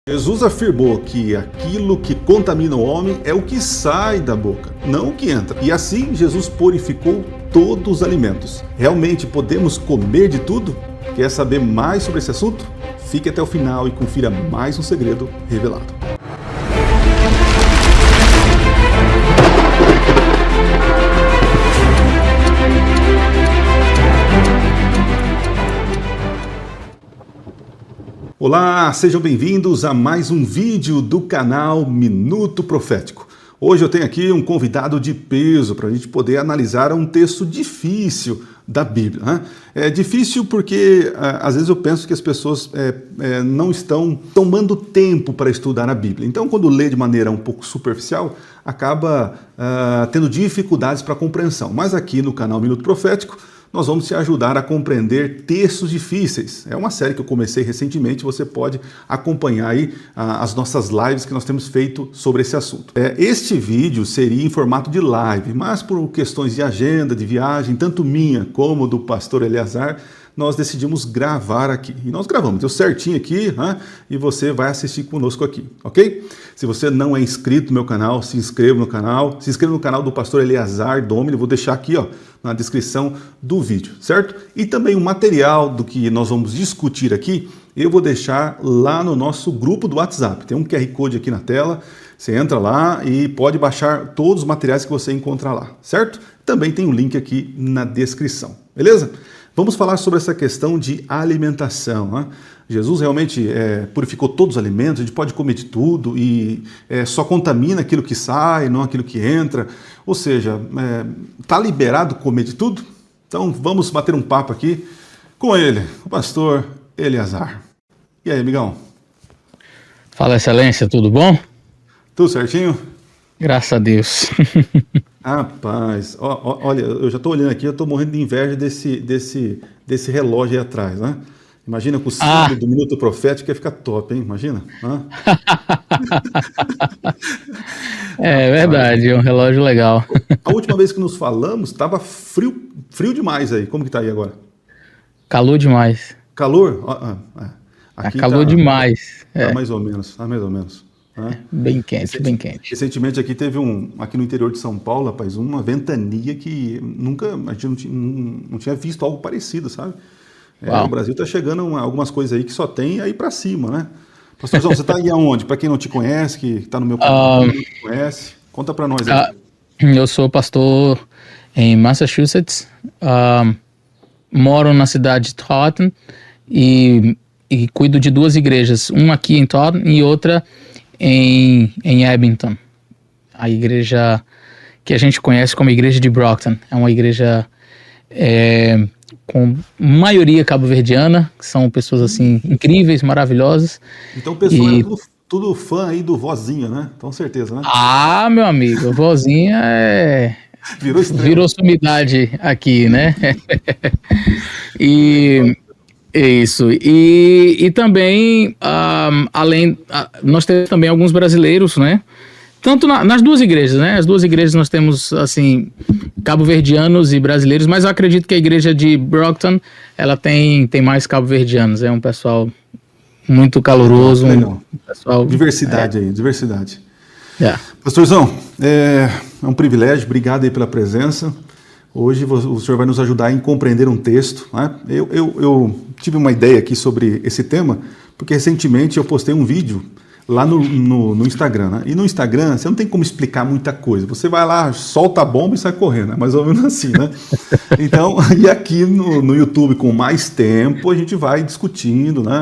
Jesus afirmou que aquilo que contamina o homem é o que sai da boca, não o que entra. E assim Jesus purificou todos os alimentos. Realmente podemos comer de tudo? Quer saber mais sobre esse assunto? Fique até o final e confira mais um segredo revelado. Olá, sejam bem-vindos a mais um vídeo do canal Minuto Profético. Hoje eu tenho aqui um convidado de peso para a gente poder analisar um texto difícil da Bíblia, né? É difícil porque às vezes eu penso que as pessoas não estão tomando tempo para estudar a Bíblia. Então, quando lê de maneira um pouco superficial, acaba tendo dificuldades para a compreensão. Mas aqui no canal Minuto Profético, nós vamos te ajudar a compreender textos difíceis. É uma série que eu comecei recentemente, você pode acompanhar aí as nossas lives que nós temos feito sobre esse assunto. Este vídeo seria em formato de live, mas por questões de agenda, de viagem, tanto minha como do pastor Eleazar, nós decidimos gravar aqui. E nós gravamos, deu certinho aqui, né? E você vai assistir conosco aqui, ok? Se você não é inscrito no meu canal, se inscreva no canal. Se inscreva no canal do pastor Eleazar Domini, vou deixar aqui, ó, na descrição do vídeo, certo? E também o material do que nós vamos discutir aqui, eu vou deixar lá no nosso grupo do WhatsApp. Tem um QR Code aqui na tela, você entra lá e pode baixar todos os materiais que você encontrar lá, certo? Também tem um link aqui na descrição, beleza? Vamos falar sobre essa questão de alimentação, né? Jesus realmente purificou todos os alimentos, a gente pode comer de tudo e só contamina aquilo que sai, não aquilo que entra. Ou seja, está liberado comer de tudo? Então vamos bater um papo aqui com ele, o pastor Eleazar. E aí, amigão? Fala, excelência, tudo bom? Tudo certinho? Graças a Deus. Rapaz, olha, eu já estou olhando aqui, eu estou morrendo de inveja desse relógio aí atrás, né? Imagina com o símbolo do Minuto Profético ia ficar top, hein? Imagina. É verdade, é um relógio legal. A última vez que nos falamos, estava frio demais aí. Como que tá aí agora? Calor demais. Calor? Aqui calor demais. Tá mais ou menos, tá mais ou menos. Bem quente, bem quente. Recentemente aqui teve aqui no interior de São Paulo, rapaz, uma ventania que a gente não tinha visto algo parecido, sabe? O Brasil está chegando a algumas coisas aí que só tem aí para cima, né? Pastorzão, você está aí aonde? Para quem não te conhece, que está no meu canal, não te conhece, conta para nós aí. Eu sou pastor em Massachusetts, moro na cidade de Taunton e cuido de duas igrejas, uma aqui em Taunton e outra em Abington. A igreja que a gente conhece como Igreja de Brockton. É uma igreja com maioria cabo-verdiana, que são pessoas assim incríveis, maravilhosas. Então o pessoal é tudo fã aí do Vozinha, né? Com certeza, né? Meu amigo, Vozinha virou sumidade aqui, né? Isso. E também, nós temos também alguns brasileiros, né? Tanto nas duas igrejas, né? As duas igrejas nós temos, assim, cabo-verdianos e brasileiros, mas eu acredito que a igreja de Brockton, ela tem mais cabo-verdianos. É um pessoal muito caloroso. Pessoal, diversidade aí, diversidade. Pastorzão, é um privilégio, obrigado aí pela presença. Hoje o senhor vai nos ajudar em compreender um texto, né? Eu tive uma ideia aqui sobre esse tema, porque recentemente eu postei um vídeo lá no Instagram, né? E no Instagram você não tem como explicar muita coisa. Você vai lá, solta a bomba e sai correndo, né? Mais ou menos assim, né? Então, e aqui no YouTube, com mais tempo, a gente vai discutindo, né?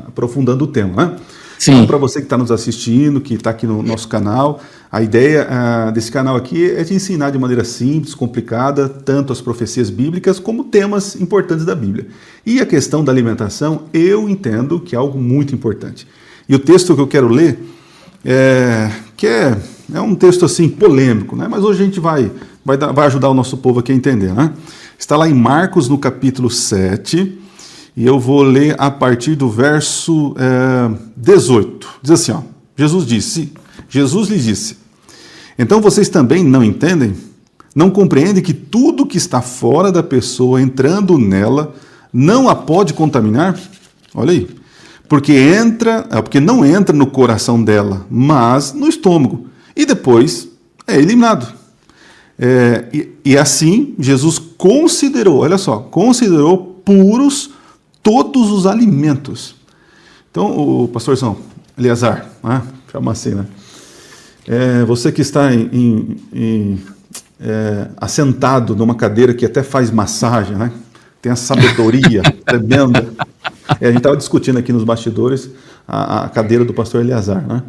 Aprofundando o tema, né? Sim. Então, para você que está nos assistindo, que está aqui no nosso canal, a ideia desse canal aqui é te ensinar de maneira simples, complicada, tanto as profecias bíblicas como temas importantes da Bíblia. E a questão da alimentação, eu entendo que é algo muito importante. E o texto que eu quero ler é um texto assim polêmico, né? Mas hoje a gente vai ajudar o nosso povo aqui a entender, né? Está lá em Marcos, no capítulo 7, e eu vou ler a partir do verso 18. Diz assim, ó, Jesus lhes disse, então vocês também não entendem? Não compreendem que tudo que está fora da pessoa entrando nela não a pode contaminar? Olha aí. porque não entra no coração dela, mas no estômago. E depois é eliminado. E assim, Jesus considerou, olha só, considerou puros todos os alimentos. Então, o pastor São Eleazar, né? Chama assim, né? Você que está assentado numa cadeira que até faz massagem, né? Tem a sabedoria tremenda. A gente estava discutindo aqui nos bastidores a cadeira do pastor Eleazar, né?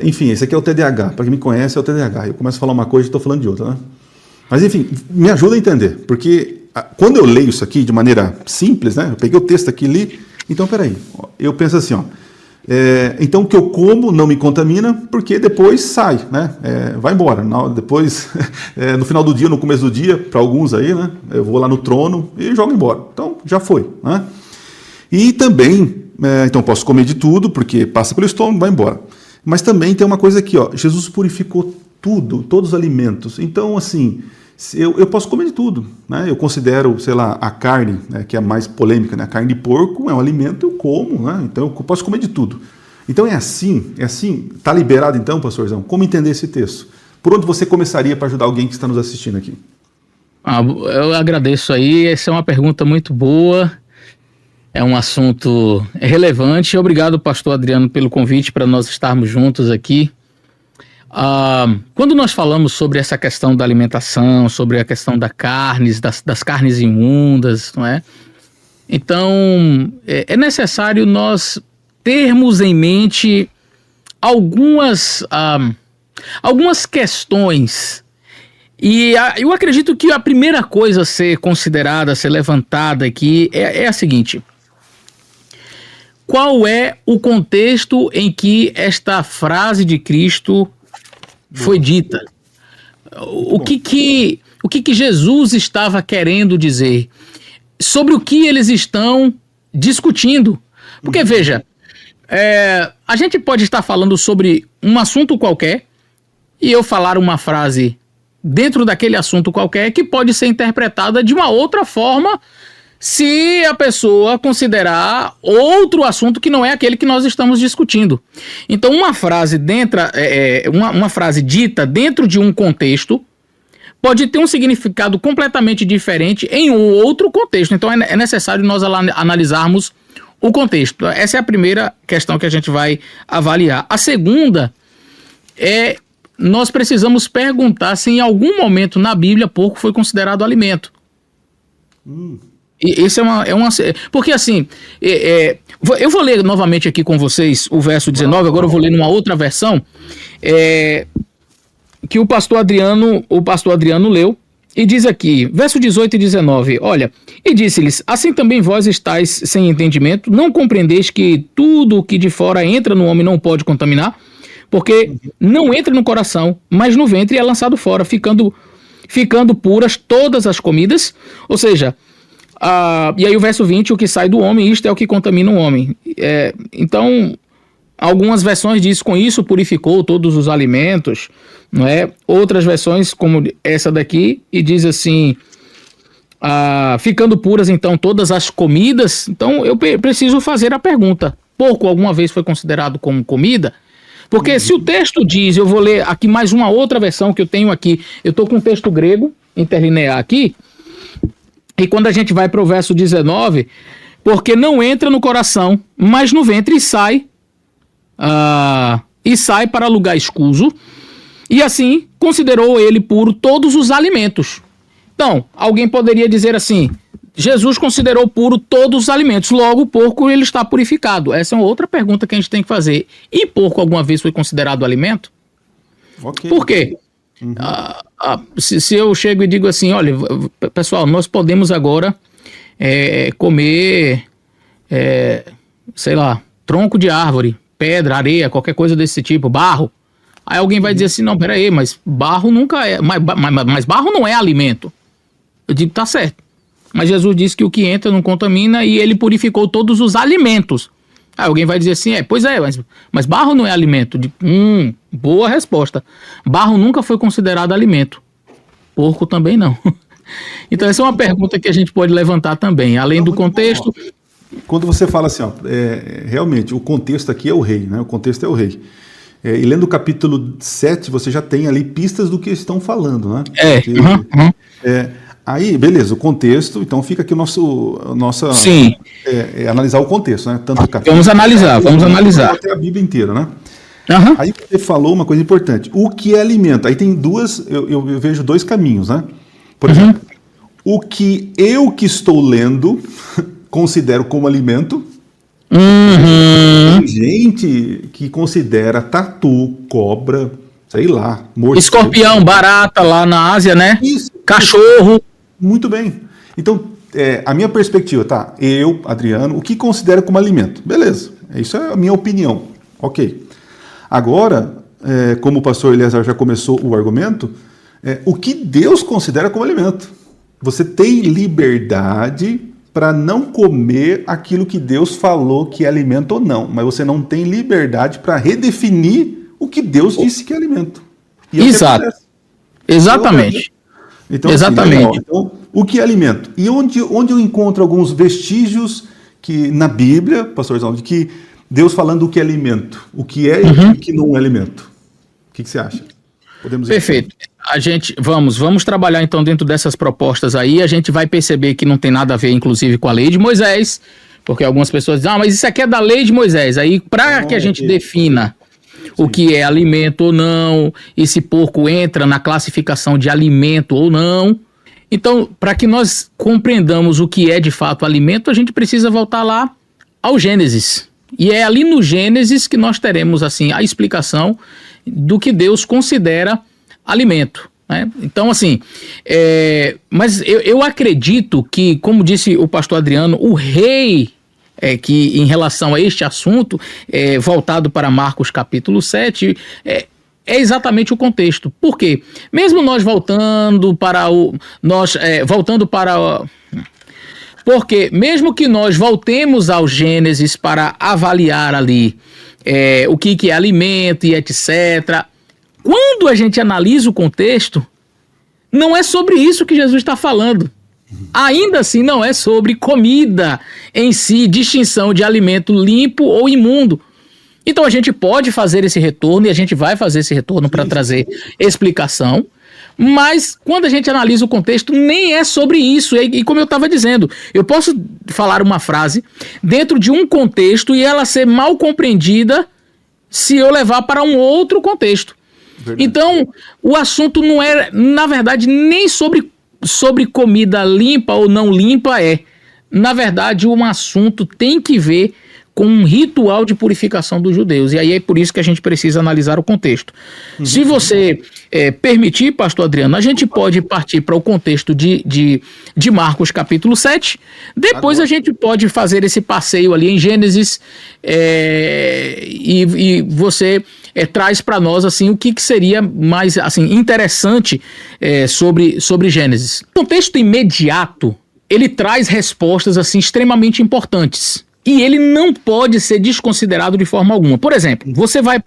Enfim, esse aqui é o TDAH. Para quem me conhece, é o TDAH. Eu começo a falar uma coisa e estou falando de outra, né? Mas, enfim, me ajuda a entender. Porque quando eu leio isso aqui de maneira simples, né? Eu peguei o texto aqui e li. Então, peraí. Eu penso assim, ó. Então, o que eu como não me contamina, porque depois sai, né? Vai embora. Depois, no final do dia, no começo do dia, para alguns aí, né? Eu vou lá no trono e jogo embora. Então, já foi, né? E também, então, posso comer de tudo, porque passa pelo estômago, vai embora. Mas também tem uma coisa aqui, ó. Jesus purificou tudo, todos os alimentos. Então, assim, eu posso comer de tudo, né? Eu considero, sei lá, a carne, né, que é a mais polêmica, né? A carne de porco é um alimento, eu como, né? Então eu posso comer de tudo. Então é assim, tá liberado então, pastorzão? Como entender esse texto? Por onde você começaria para ajudar alguém que está nos assistindo aqui? Eu agradeço aí, essa é uma pergunta muito boa, é um assunto relevante. Obrigado, pastor Adriano, pelo convite para nós estarmos juntos aqui. Quando nós falamos sobre essa questão da alimentação, sobre a questão das carnes imundas, não é? Então, é necessário nós termos em mente algumas questões. E eu acredito que a primeira coisa a ser considerada, a ser levantada aqui é a seguinte: qual é o contexto em que esta frase de Cristo foi dita? O que Jesus estava querendo dizer? Sobre o que eles estão discutindo? Porque, veja, a gente pode estar falando sobre um assunto qualquer e eu falar uma frase dentro daquele assunto qualquer que pode ser interpretada de uma outra forma se a pessoa considerar outro assunto que não é aquele que nós estamos discutindo. Então, uma frase uma frase dita dentro de um contexto pode ter um significado completamente diferente em um outro contexto. Então, é necessário nós analisarmos o contexto. Essa é a primeira questão que a gente vai avaliar. A segunda nós precisamos perguntar se em algum momento na Bíblia porco foi considerado alimento. E esse porque assim, eu vou ler novamente aqui com vocês o verso 19, agora eu vou ler numa outra versão, que o pastor Adriano leu, e diz aqui, verso 18 e 19, olha, e disse-lhes, assim também vós estáis sem entendimento, não compreendeis que tudo o que de fora entra no homem não pode contaminar, porque não entra no coração, mas no ventre é lançado fora, ficando puras todas as comidas, ou seja, e aí o verso 20, o que sai do homem, isto é o que contamina o homem. Então, algumas versões diz com isso purificou todos os alimentos, não é? Outras versões, como essa daqui, e diz assim, ficando puras então todas as comidas. Então eu preciso fazer a pergunta, porco alguma vez foi considerado como comida? Porque se o texto diz, eu vou ler aqui mais uma outra versão que eu tenho aqui, eu estou com um texto grego, interlinear aqui, e quando a gente vai para o verso 19, porque não entra no coração, mas no ventre e sai para lugar escuso, e assim considerou ele puro todos os alimentos. Então, alguém poderia dizer assim, Jesus considerou puro todos os alimentos, logo o porco ele está purificado. Essa é uma outra pergunta que a gente tem que fazer. E porco alguma vez foi considerado alimento? Okay. Por quê? Se eu chego e digo assim, olha, pessoal, nós podemos agora comer, sei lá, tronco de árvore, pedra, areia, qualquer coisa desse tipo, barro. Aí alguém vai dizer assim, não, peraí, mas barro nunca é, mas barro não é alimento. Eu digo, tá certo. Mas Jesus disse que o que entra não contamina e ele purificou todos os alimentos. Aí alguém vai dizer assim, pois é, mas barro não é alimento. Boa resposta. Barro nunca foi considerado alimento. Porco também não. Então essa é uma pergunta que a gente pode levantar também. Além do contexto, quando você fala assim, ó, realmente, o contexto aqui é o rei, né? O contexto é o rei. E lendo o capítulo 7, você já tem ali pistas do que estão falando, né? Porque, aí, beleza, o contexto, então fica aqui nossa... Sim. Analisar o contexto, né? Tanto o capítulo... Vamos analisar. Até a Bíblia inteira, né? Uhum. Aí você falou uma coisa importante. O que é alimento? Aí tem eu vejo dois caminhos, né? Por exemplo, o que eu que estou lendo considero como alimento. Tem gente que considera tatu, cobra, sei lá, morcego. Escorpião, barata lá na Ásia, né? Isso. Cachorro. Muito bem. Então, a minha perspectiva, tá? Eu, Adriano, o que considero como alimento? Beleza. Isso é a minha opinião. Ok. Agora, como o pastor Eliezer já começou o argumento, o que Deus considera como alimento? Você tem liberdade para não comer aquilo que Deus falou que é alimento ou não, mas você não tem liberdade para redefinir o que Deus disse que é alimento. Exato. Exatamente. Então, exatamente. Assim, então, o que é alimento? E onde eu encontro alguns vestígios que na Bíblia, pastor João, de que Deus falando o que é alimento, o que é e o que não é alimento. O que você acha? Podemos ir. Perfeito. A gente vamos trabalhar então dentro dessas propostas aí. A gente vai perceber que não tem nada a ver, inclusive, com a lei de Moisés, porque algumas pessoas dizem, mas isso aqui é da lei de Moisés. Aí, para que a gente defina o que é alimento ou não, e se porco entra na classificação de alimento ou não. Então, para que nós compreendamos o que é de fato alimento, a gente precisa voltar lá ao Gênesis. E é ali no Gênesis que nós teremos assim a explicação do que Deus considera alimento, né? Então, assim, mas eu acredito que, como disse o pastor Adriano, o rei, que em relação a este assunto, voltado para Marcos capítulo 7, é exatamente o contexto. Por quê? Mesmo nós porque mesmo que nós voltemos ao Gênesis para avaliar ali o que é alimento e etc., quando a gente analisa o contexto, não é sobre isso que Jesus está falando. Ainda assim, não é sobre comida em si, distinção de alimento limpo ou imundo. Então a gente pode fazer esse retorno, e a gente vai fazer esse retorno para trazer explicação, mas quando a gente analisa o contexto, nem é sobre isso. E como eu estava dizendo, eu posso falar uma frase dentro de um contexto e ela ser mal compreendida se eu levar para um outro contexto. Verdade. Então, o assunto não é, na verdade, nem sobre comida limpa ou não limpa Na verdade, um assunto tem que ver com um ritual de purificação dos judeus. E aí é por isso que a gente precisa analisar o contexto. Se você permitir, pastor Adriano, a gente pode partir para o contexto de Marcos capítulo 7. Depois a gente pode fazer esse passeio ali em Gênesis e você traz para nós assim, o que seria mais assim, interessante sobre Gênesis. O contexto imediato, ele traz respostas assim, extremamente importantes. E ele não pode ser desconsiderado de forma alguma. Por exemplo, você vai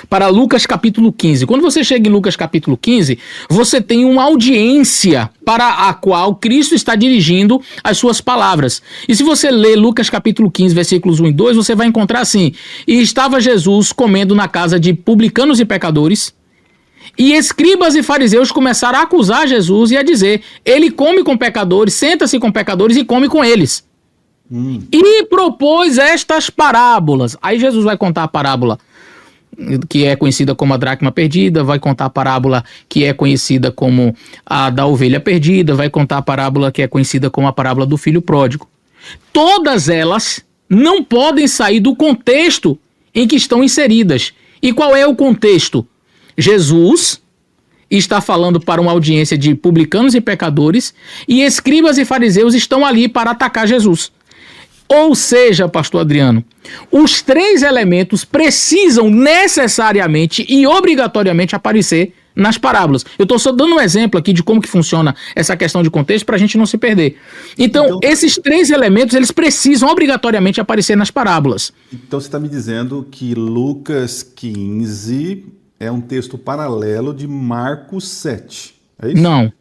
para Lucas capítulo 15. Quando você chega em Lucas capítulo 15, você tem uma audiência para a qual Cristo está dirigindo as suas palavras. E se você ler Lucas capítulo 15, versículos 1 e 2, você vai encontrar assim: e estava Jesus comendo na casa de publicanos e pecadores, e escribas e fariseus começaram a acusar Jesus e a dizer: ele come com pecadores, senta-se com pecadores e come com eles. E propôs estas parábolas. Aí Jesus vai contar a parábola que é conhecida como a dracma perdida, vai contar a parábola que é conhecida como a da ovelha perdida, vai contar a parábola que é conhecida como a parábola do filho pródigo. Todas elas não podem sair do contexto em que estão inseridas. E qual é o contexto? Jesus está falando para uma audiência de publicanos e pecadores, e escribas e fariseus estão ali para atacar Jesus. Ou seja, pastor Adriano, os três elementos precisam necessariamente e obrigatoriamente aparecer nas parábolas. Eu estou só dando um exemplo aqui de como que funciona essa questão de contexto para a gente não se perder. Então, esses três elementos, eles precisam obrigatoriamente aparecer nas parábolas. Então, você está me dizendo que Lucas 15 é um texto paralelo de Marcos 7, é isso? Não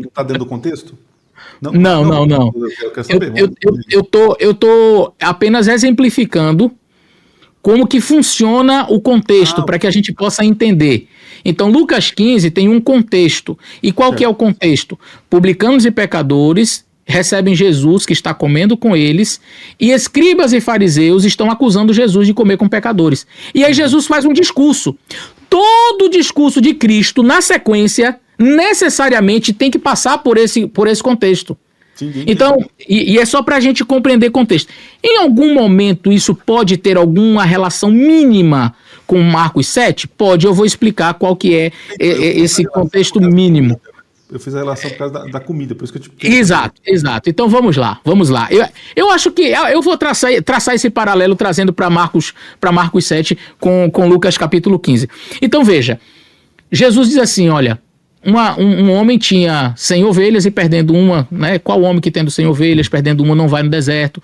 está dentro do contexto? Não. Eu quero saber. Eu tô apenas exemplificando como que funciona o contexto, para que a gente possa entender. Então, Lucas 15 tem um contexto. E qual que é o contexto? Publicanos e pecadores recebem Jesus, que está comendo com eles, e escribas e fariseus estão acusando Jesus de comer com pecadores. E aí Jesus faz um discurso. Todo o discurso de Cristo, na sequência, necessariamente tem que passar por esse contexto. Entendi. Então, e é só para a gente compreender contexto. Em algum momento isso pode ter alguma relação mínima com Marcos 7? Pode, eu vou explicar qual que é esse contexto mínimo. Eu fiz a relação por causa da comida, por isso que eu te... Exato. Então vamos lá. Eu acho que eu vou traçar esse paralelo trazendo para Marcos 7 com Lucas capítulo 15. Então veja, Jesus diz assim, olha, um homem tinha 100 ovelhas e perdendo uma, né? Qual homem que tendo 100 ovelhas, perdendo uma, não vai no deserto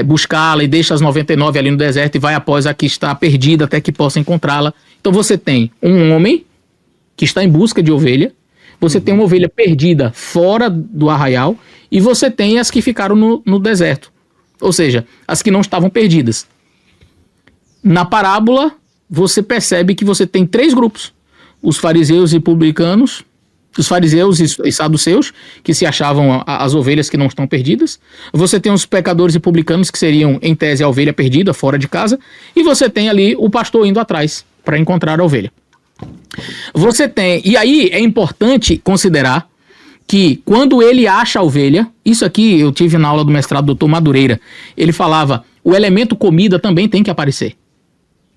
buscá-la e deixa as 99 ali no deserto e vai após a que está perdida até que possa encontrá-la? Então você tem um homem que está em busca de ovelha, você tem uma ovelha perdida fora do arraial e você tem as que ficaram no deserto, ou seja, as que não estavam perdidas. Na parábola, você percebe que você tem 3 grupos: os fariseus e publicanos, os fariseus e saduceus, que se achavam as ovelhas que não estão perdidas. Você tem os pecadores e publicanos, que seriam, em tese, a ovelha perdida, fora de casa. E você tem ali o pastor indo atrás para encontrar a ovelha. E aí é importante considerar que quando ele acha a ovelha, isso aqui eu tive na aula do mestrado do Dr. Madureira, ele falava, o elemento comida também tem que aparecer.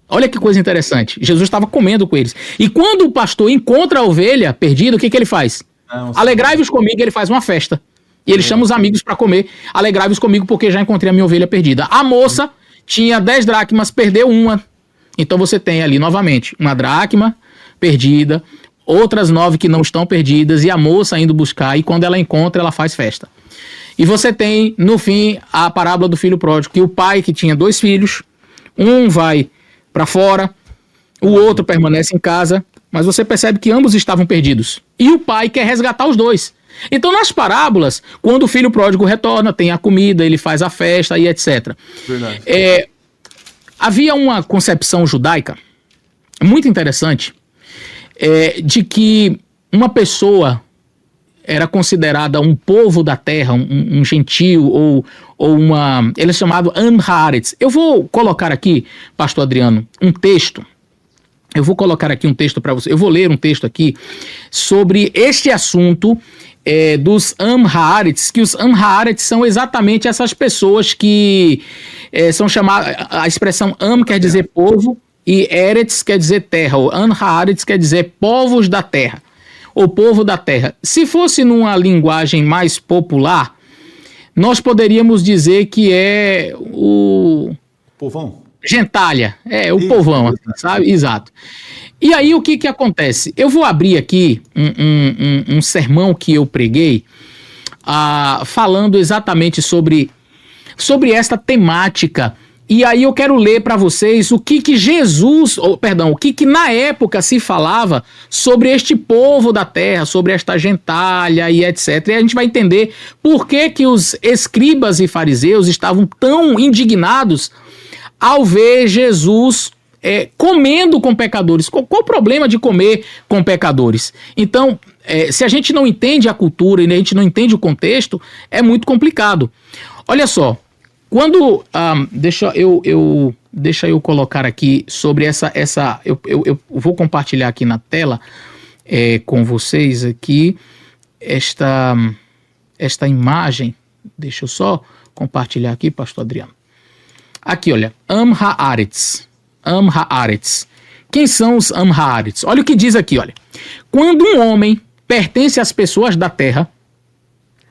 Olha que coisa interessante. Jesus estava comendo com eles. E quando o pastor encontra a ovelha perdida, o que ele faz? Alegrai-vos comigo, ele faz uma festa. E ele chama os amigos para comer. Alegrai-vos comigo porque já encontrei a minha ovelha perdida. A moça tinha 10 dracmas, perdeu uma. Então você tem ali novamente uma dracma perdida, outras 9 que não estão perdidas e a moça indo buscar. E quando ela encontra, ela faz festa. E você tem, no fim, a parábola do filho pródigo, que o pai que tinha 2 filhos, um vai para fora, o outro permanece em casa, mas você percebe que ambos estavam perdidos. E o pai quer resgatar os 2. Então, nas parábolas, quando o filho pródigo retorna, tem a comida, ele faz a festa e etc. Verdade. Havia uma concepção judaica muito interessante de que uma pessoa era considerada um povo da terra, um gentio ou uma... Ele é chamado Am Haaretz. Eu vou colocar aqui, pastor Adriano, um texto. Eu vou colocar aqui um texto para você. Eu vou ler um texto aqui sobre este assunto dos Am Haaretz, que os Am Haaretz são exatamente essas pessoas que são chamadas... A expressão Am quer dizer povo e Eretz quer dizer terra. O Am Haaretz quer dizer povos da terra. O povo da terra. Se fosse numa linguagem mais popular, nós poderíamos dizer que é o... Povão? Gentalha. O povão, assim, sabe? Exato. E aí o que acontece? Eu vou abrir aqui um sermão que eu preguei falando exatamente sobre esta temática. E aí eu quero ler para vocês o que na época se falava sobre este povo da terra, sobre esta gentalha e etc. E a gente vai entender por que os escribas e fariseus estavam tão indignados ao ver Jesus comendo com pecadores. Qual o problema de comer com pecadores? Então, se a gente não entende a cultura e a gente não entende o contexto, é muito complicado. Olha só. Quando, deixa eu colocar aqui sobre eu vou compartilhar aqui na tela com vocês aqui esta imagem, deixa eu só compartilhar aqui, pastor Adriano. Aqui, olha, Am Haaretz. Quem são os Am Haaretz? Olha o que diz aqui, olha. Quando um homem pertence às pessoas da terra,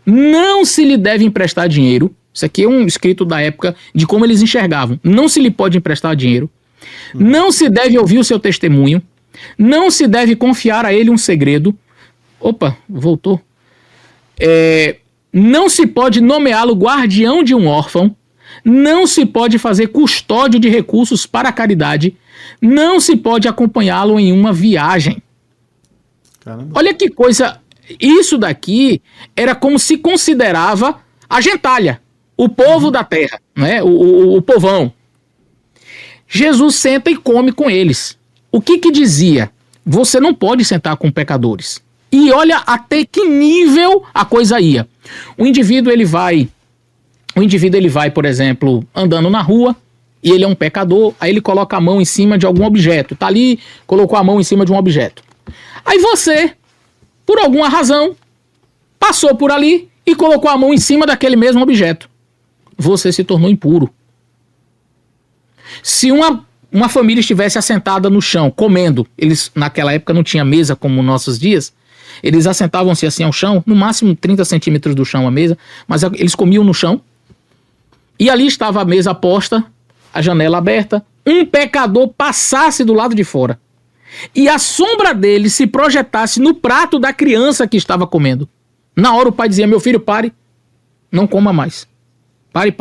não se lhe deve emprestar dinheiro. Isso aqui é um escrito da época de como eles enxergavam. Não se lhe pode emprestar dinheiro, não se deve ouvir o seu testemunho, não se deve confiar a ele um segredo. Opa, voltou. Não se pode nomeá-lo guardião de um órfão, não se pode fazer custódio de recursos para a caridade, não se pode acompanhá-lo em uma viagem. Caramba. Olha que coisa Isso daqui era como se considerava a gentalha, o povo da terra, né? O povão. Jesus senta e come com eles. O que dizia? Você não pode sentar com pecadores. E olha até que nível a coisa ia. O indivíduo ele vai, por exemplo, andando na rua, e ele é um pecador, aí ele coloca a mão em cima de algum objeto. Tá ali, colocou a mão em cima de um objeto. Aí você, por alguma razão, passou por ali e colocou a mão em cima daquele mesmo objeto. Você se tornou impuro. Se uma família estivesse assentada no chão, comendo, eles naquela época não tinha mesa como nos nossos dias, eles assentavam-se assim ao chão, no máximo 30 centímetros do chão a mesa, mas eles comiam no chão, e ali estava a mesa posta, a janela aberta, um pecador passasse do lado de fora, e a sombra dele se projetasse no prato da criança que estava comendo. Na hora o pai dizia, meu filho, pare, não coma mais. Pare.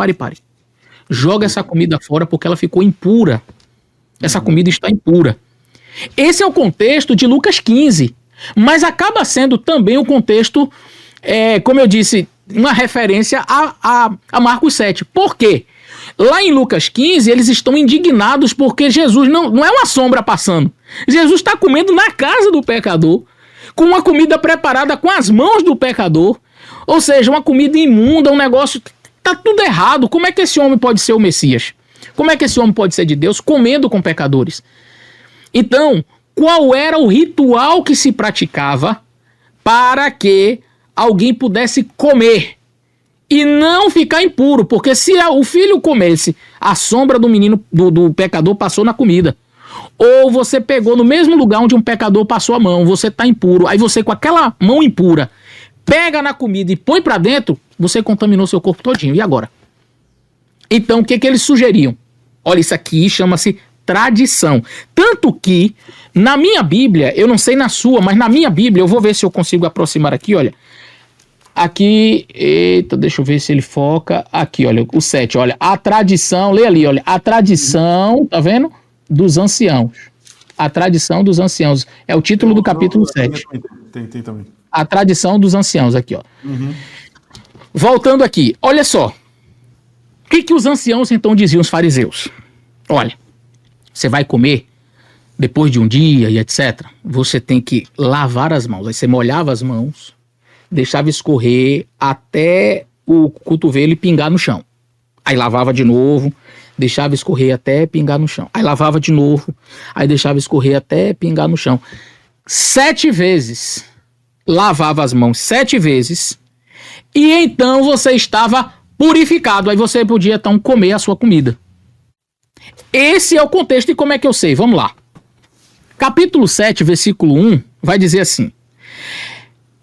Joga essa comida fora porque ela ficou impura. Essa comida está impura. Esse é o contexto de Lucas 15, mas acaba sendo também o contexto, como eu disse, uma referência a Marcos 7. Por quê? Lá em Lucas 15, eles estão indignados porque Jesus não é uma sombra passando. Jesus está comendo na casa do pecador, com uma comida preparada com as mãos do pecador, ou seja, uma comida imunda, um negócio... Tá tudo errado. Como é que esse homem pode ser o Messias? Como é que esse homem pode ser de Deus comendo com pecadores? Então, qual era o ritual que se praticava para que alguém pudesse comer e não ficar impuro? Porque se o filho comesse, a sombra do menino, do pecador passou na comida. Ou você pegou no mesmo lugar onde um pecador passou a mão, você tá impuro. Aí você, com aquela mão impura, pega na comida e põe para dentro, você contaminou seu corpo todinho. E agora? Então, o que eles sugeriam? Olha, isso aqui chama-se tradição. Tanto que, na minha Bíblia, eu não sei na sua, mas na minha Bíblia, eu vou ver se eu consigo aproximar aqui, olha. Aqui, eita, deixa eu ver se ele foca. Aqui, olha, o 7, olha. A tradição, lê ali, olha. A tradição, tá vendo? Dos anciãos. A tradição dos anciãos. É o título do capítulo 7. Tem também. A tradição dos anciãos, aqui, ó. Uhum. Voltando aqui, olha só. O que os anciãos então diziam, os fariseus? Olha, você vai comer depois de um dia e etc. Você tem que lavar as mãos. Aí você molhava as mãos, deixava escorrer até o cotovelo e pingar no chão. Aí lavava de novo, deixava escorrer até pingar no chão. Aí lavava de novo, aí deixava escorrer até pingar no chão. 7 vezes. Lavava as mãos 7 vezes. E então você estava purificado. Aí você podia então comer a sua comida. Esse é o contexto. E como é que eu sei? Vamos lá. Capítulo 7, versículo 1, vai dizer assim: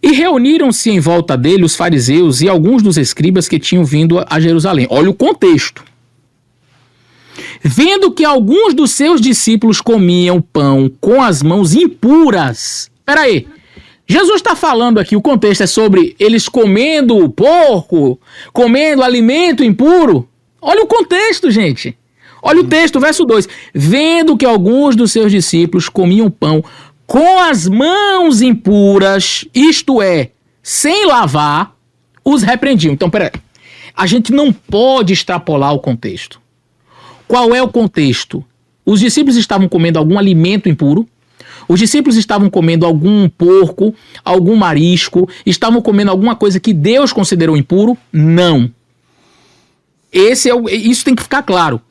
e reuniram-se em volta dele os fariseus e alguns dos escribas que tinham vindo a Jerusalém. Olha o contexto. Vendo que alguns dos seus discípulos comiam pão com as mãos impuras. Peraí. Jesus está falando aqui, o contexto é sobre eles comendo porco, comendo alimento impuro. Olha o contexto, gente. Olha o texto, verso 2. Vendo que alguns dos seus discípulos comiam pão com as mãos impuras, isto é, sem lavar, os repreendiam. Então, peraí. A gente não pode extrapolar o contexto. Qual é o contexto? Os discípulos estavam comendo algum alimento impuro? Os discípulos estavam comendo algum porco, algum marisco? Estavam comendo alguma coisa que Deus considerou impuro? Não. Isso tem que ficar claro.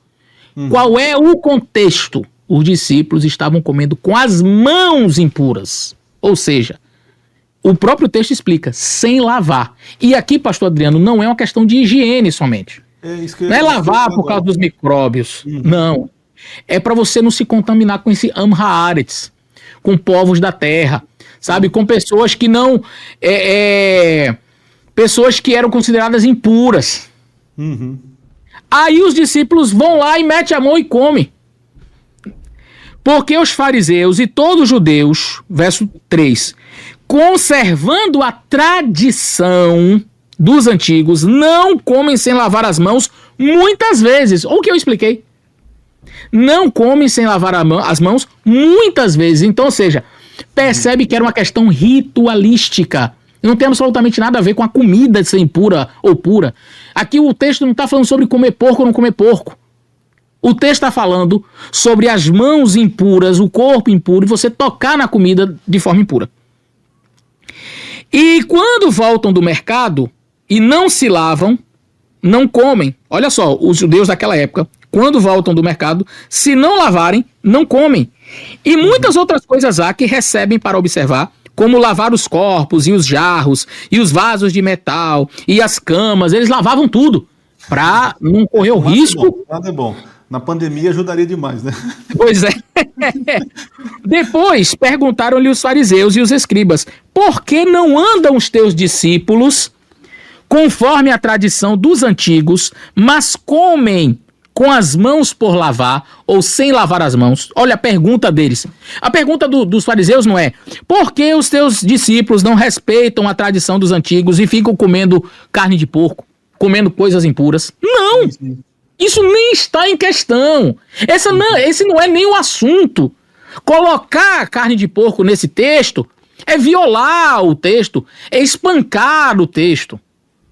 Qual é o contexto? Os discípulos estavam comendo com as mãos impuras. Ou seja, o próprio texto explica, sem lavar. E aqui, pastor Adriano, não é uma questão de higiene somente. Não é lavar por causa dos micróbios. Não. É para você não se contaminar com esse Amhaaretz, com povos da terra, sabe? Com pessoas que não... pessoas que eram consideradas impuras. Aí os discípulos vão lá e metem a mão e comem. Porque os fariseus e todos os judeus, verso 3, conservando a tradição dos antigos, não comem sem lavar as mãos muitas vezes. O que eu expliquei? Não comem sem lavar as mãos muitas vezes. Então, ou seja, percebe que era uma questão ritualística. Não tem absolutamente nada a ver com a comida ser impura ou pura. Aqui o texto não está falando sobre comer porco ou não comer porco. O texto está falando sobre as mãos impuras, o corpo impuro, e você tocar na comida de forma impura. E quando voltam do mercado e não se lavam, não comem. Olha só, os judeus daquela época, quando voltam do mercado, se não lavarem, não comem. E muitas outras coisas há que recebem para observar, como lavar os corpos e os jarros e os vasos de metal e as camas. Eles lavavam tudo para não correr o risco. Nada é bom. Na pandemia ajudaria demais, né? Pois é. Depois perguntaram-lhe os fariseus e os escribas: por que não andam os teus discípulos conforme a tradição dos antigos, mas comem com as mãos por lavar ou sem lavar as mãos? Olha a pergunta deles. A pergunta dos fariseus não é: por que os teus discípulos não respeitam a tradição dos antigos e ficam comendo carne de porco, comendo coisas impuras? Não! Isso nem está em questão. Esse não é nem o assunto. Colocar carne de porco nesse texto é violar o texto, é espancar o texto.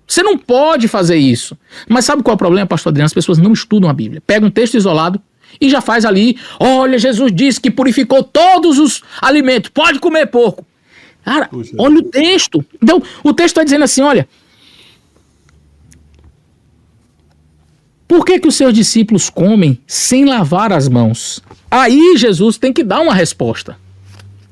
Você não pode fazer isso. Mas sabe qual é o problema, pastor Adriano? As pessoas não estudam a Bíblia. Pega um texto isolado e já faz ali: olha, Jesus disse que purificou todos os alimentos, pode comer porco. Cara, olha o texto. Então, o texto está dizendo assim, olha: por que os seus discípulos comem sem lavar as mãos? Aí Jesus tem que dar uma resposta.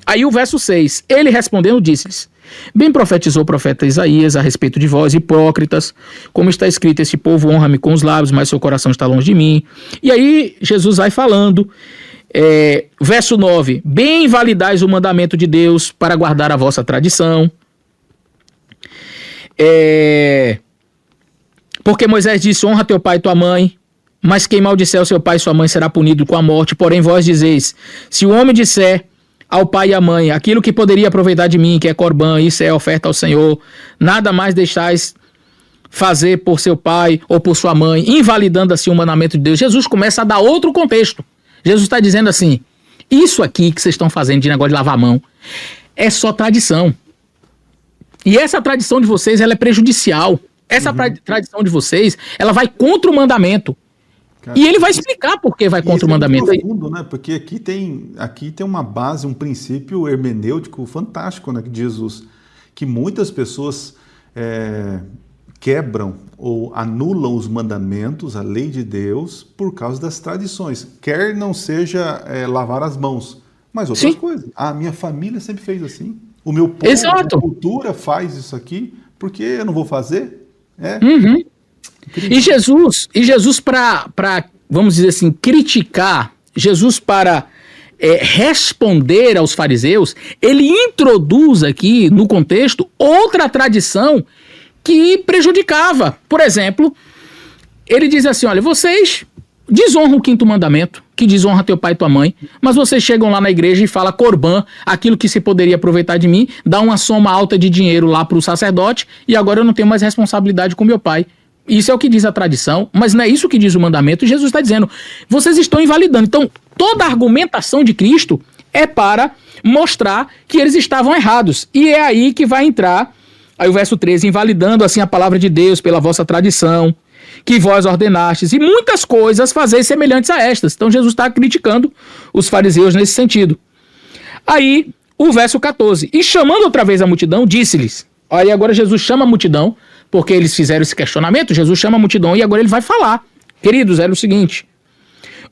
Aí o verso 6, ele respondendo disse-lhes: bem profetizou o profeta Isaías a respeito de vós, hipócritas, como está escrito: este povo honra-me com os lábios, mas seu coração está longe de mim. E aí Jesus vai falando, verso 9, bem validais o mandamento de Deus para guardar a vossa tradição. Porque Moisés disse: honra teu pai e tua mãe, mas quem maldisser o seu pai e sua mãe será punido com a morte. Porém vós dizeis: se o homem disser ao pai e à mãe aquilo que poderia aproveitar de mim, que é corbã, isso é oferta ao Senhor, nada mais deixais fazer por seu pai ou por sua mãe, invalidando assim o mandamento de Deus. Jesus começa a dar outro contexto. Jesus está dizendo assim: isso aqui que vocês estão fazendo de negócio de lavar a mão é só tradição. E essa tradição de vocês, ela é prejudicial. Essa tradição de vocês, ela vai contra o mandamento. Cara, e ele vai explicar por que vai contra o mandamento. É profundo, né? Porque aqui tem uma base, um princípio hermenêutico fantástico, né, de Jesus, que muitas pessoas quebram ou anulam os mandamentos, a lei de Deus, por causa das tradições. Quer não seja lavar as mãos, mas outras coisas. A minha família sempre fez assim. O meu povo, a minha cultura faz isso aqui, por que eu não vou fazer? Uhum. E Jesus para, vamos dizer assim, criticar, Jesus para responder aos fariseus, ele introduz aqui no contexto outra tradição que prejudicava. Por exemplo, ele diz assim: olha, vocês desonram o 5º mandamento, que desonra teu pai e tua mãe, mas vocês chegam lá na igreja e falam corbã, aquilo que se poderia aproveitar de mim, dá uma soma alta de dinheiro lá para o sacerdote, e agora eu não tenho mais responsabilidade com meu pai. Isso é o que diz a tradição, mas não é isso que diz o mandamento. Jesus está dizendo: vocês estão invalidando. Então, toda a argumentação de Cristo é para mostrar que eles estavam errados. E é aí que vai entrar, aí o verso 13, invalidando assim a palavra de Deus pela vossa tradição, que vós ordenastes, e muitas coisas fazeis semelhantes a estas. Então Jesus está criticando os fariseus nesse sentido. Aí, o verso 14, e chamando outra vez a multidão, disse-lhes. Aí agora Jesus chama a multidão, porque eles fizeram esse questionamento, Jesus chama a multidão e agora ele vai falar. Queridos, era o seguinte: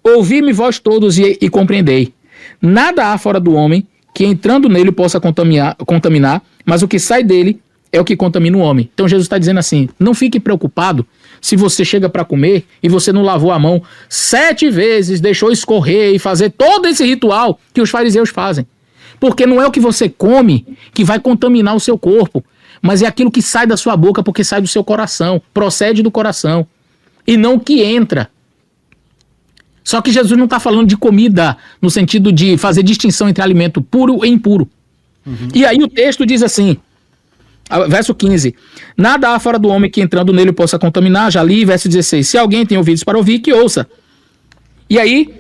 ouvi-me vós todos e compreendei. Nada há fora do homem que entrando nele possa contaminar, mas o que sai dele é o que contamina o homem. Então Jesus está dizendo assim: não fique preocupado se você chega para comer e você não lavou a mão 7 vezes, deixou escorrer e fazer todo esse ritual que os fariseus fazem. Porque não é o que você come que vai contaminar o seu corpo, mas é aquilo que sai da sua boca, porque sai do seu coração, procede do coração, e não o que entra. Só que Jesus não está falando de comida no sentido de fazer distinção entre alimento puro e impuro. Uhum. E aí o texto diz assim, verso 15, nada há fora do homem que entrando nele possa contaminar. Já li, verso 16, se alguém tem ouvidos para ouvir, que ouça. E aí,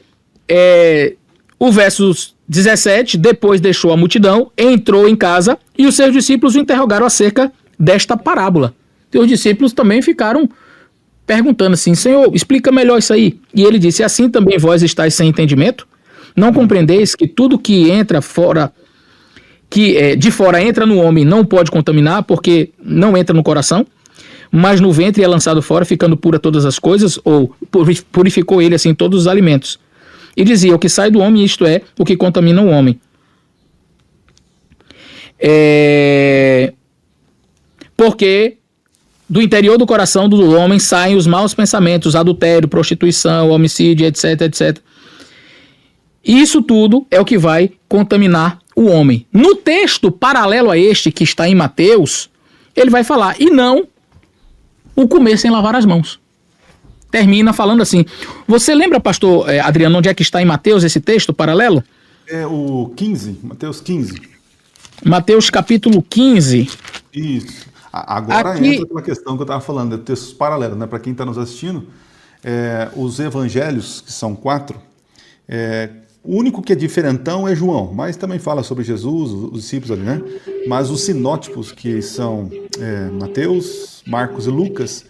o verso 17, depois deixou a multidão, entrou em casa e os seus discípulos o interrogaram acerca desta parábola. E os discípulos também ficaram perguntando assim, Senhor, explica melhor isso aí. E ele disse, assim também vós estáis sem entendimento? Não compreendeis que tudo que entra fora, de fora entra no homem, não pode contaminar, porque não entra no coração, mas no ventre é lançado fora, ficando pura todas as coisas, ou purificou ele assim todos os alimentos. E dizia, o que sai do homem, isto é, o que contamina o homem. Porque do interior do coração do homem saem os maus pensamentos, adultério, prostituição, homicídio, etc, etc. Isso tudo é o que vai contaminar o homem. No texto paralelo a este, que está em Mateus, ele vai falar, e não o comer sem lavar as mãos. Termina falando assim. Você lembra, pastor Adriano, onde é que está em Mateus esse texto paralelo? É o 15, Mateus 15. Mateus capítulo 15. Isso. Agora aqui entra aquela questão que eu estava falando, de textos paralelos, né? Para quem está nos assistindo, os evangelhos, que são 4, o único que é diferentão é João, mas também fala sobre Jesus, os discípulos ali, né? Mas os sinóticos, que são Mateus, Marcos e Lucas,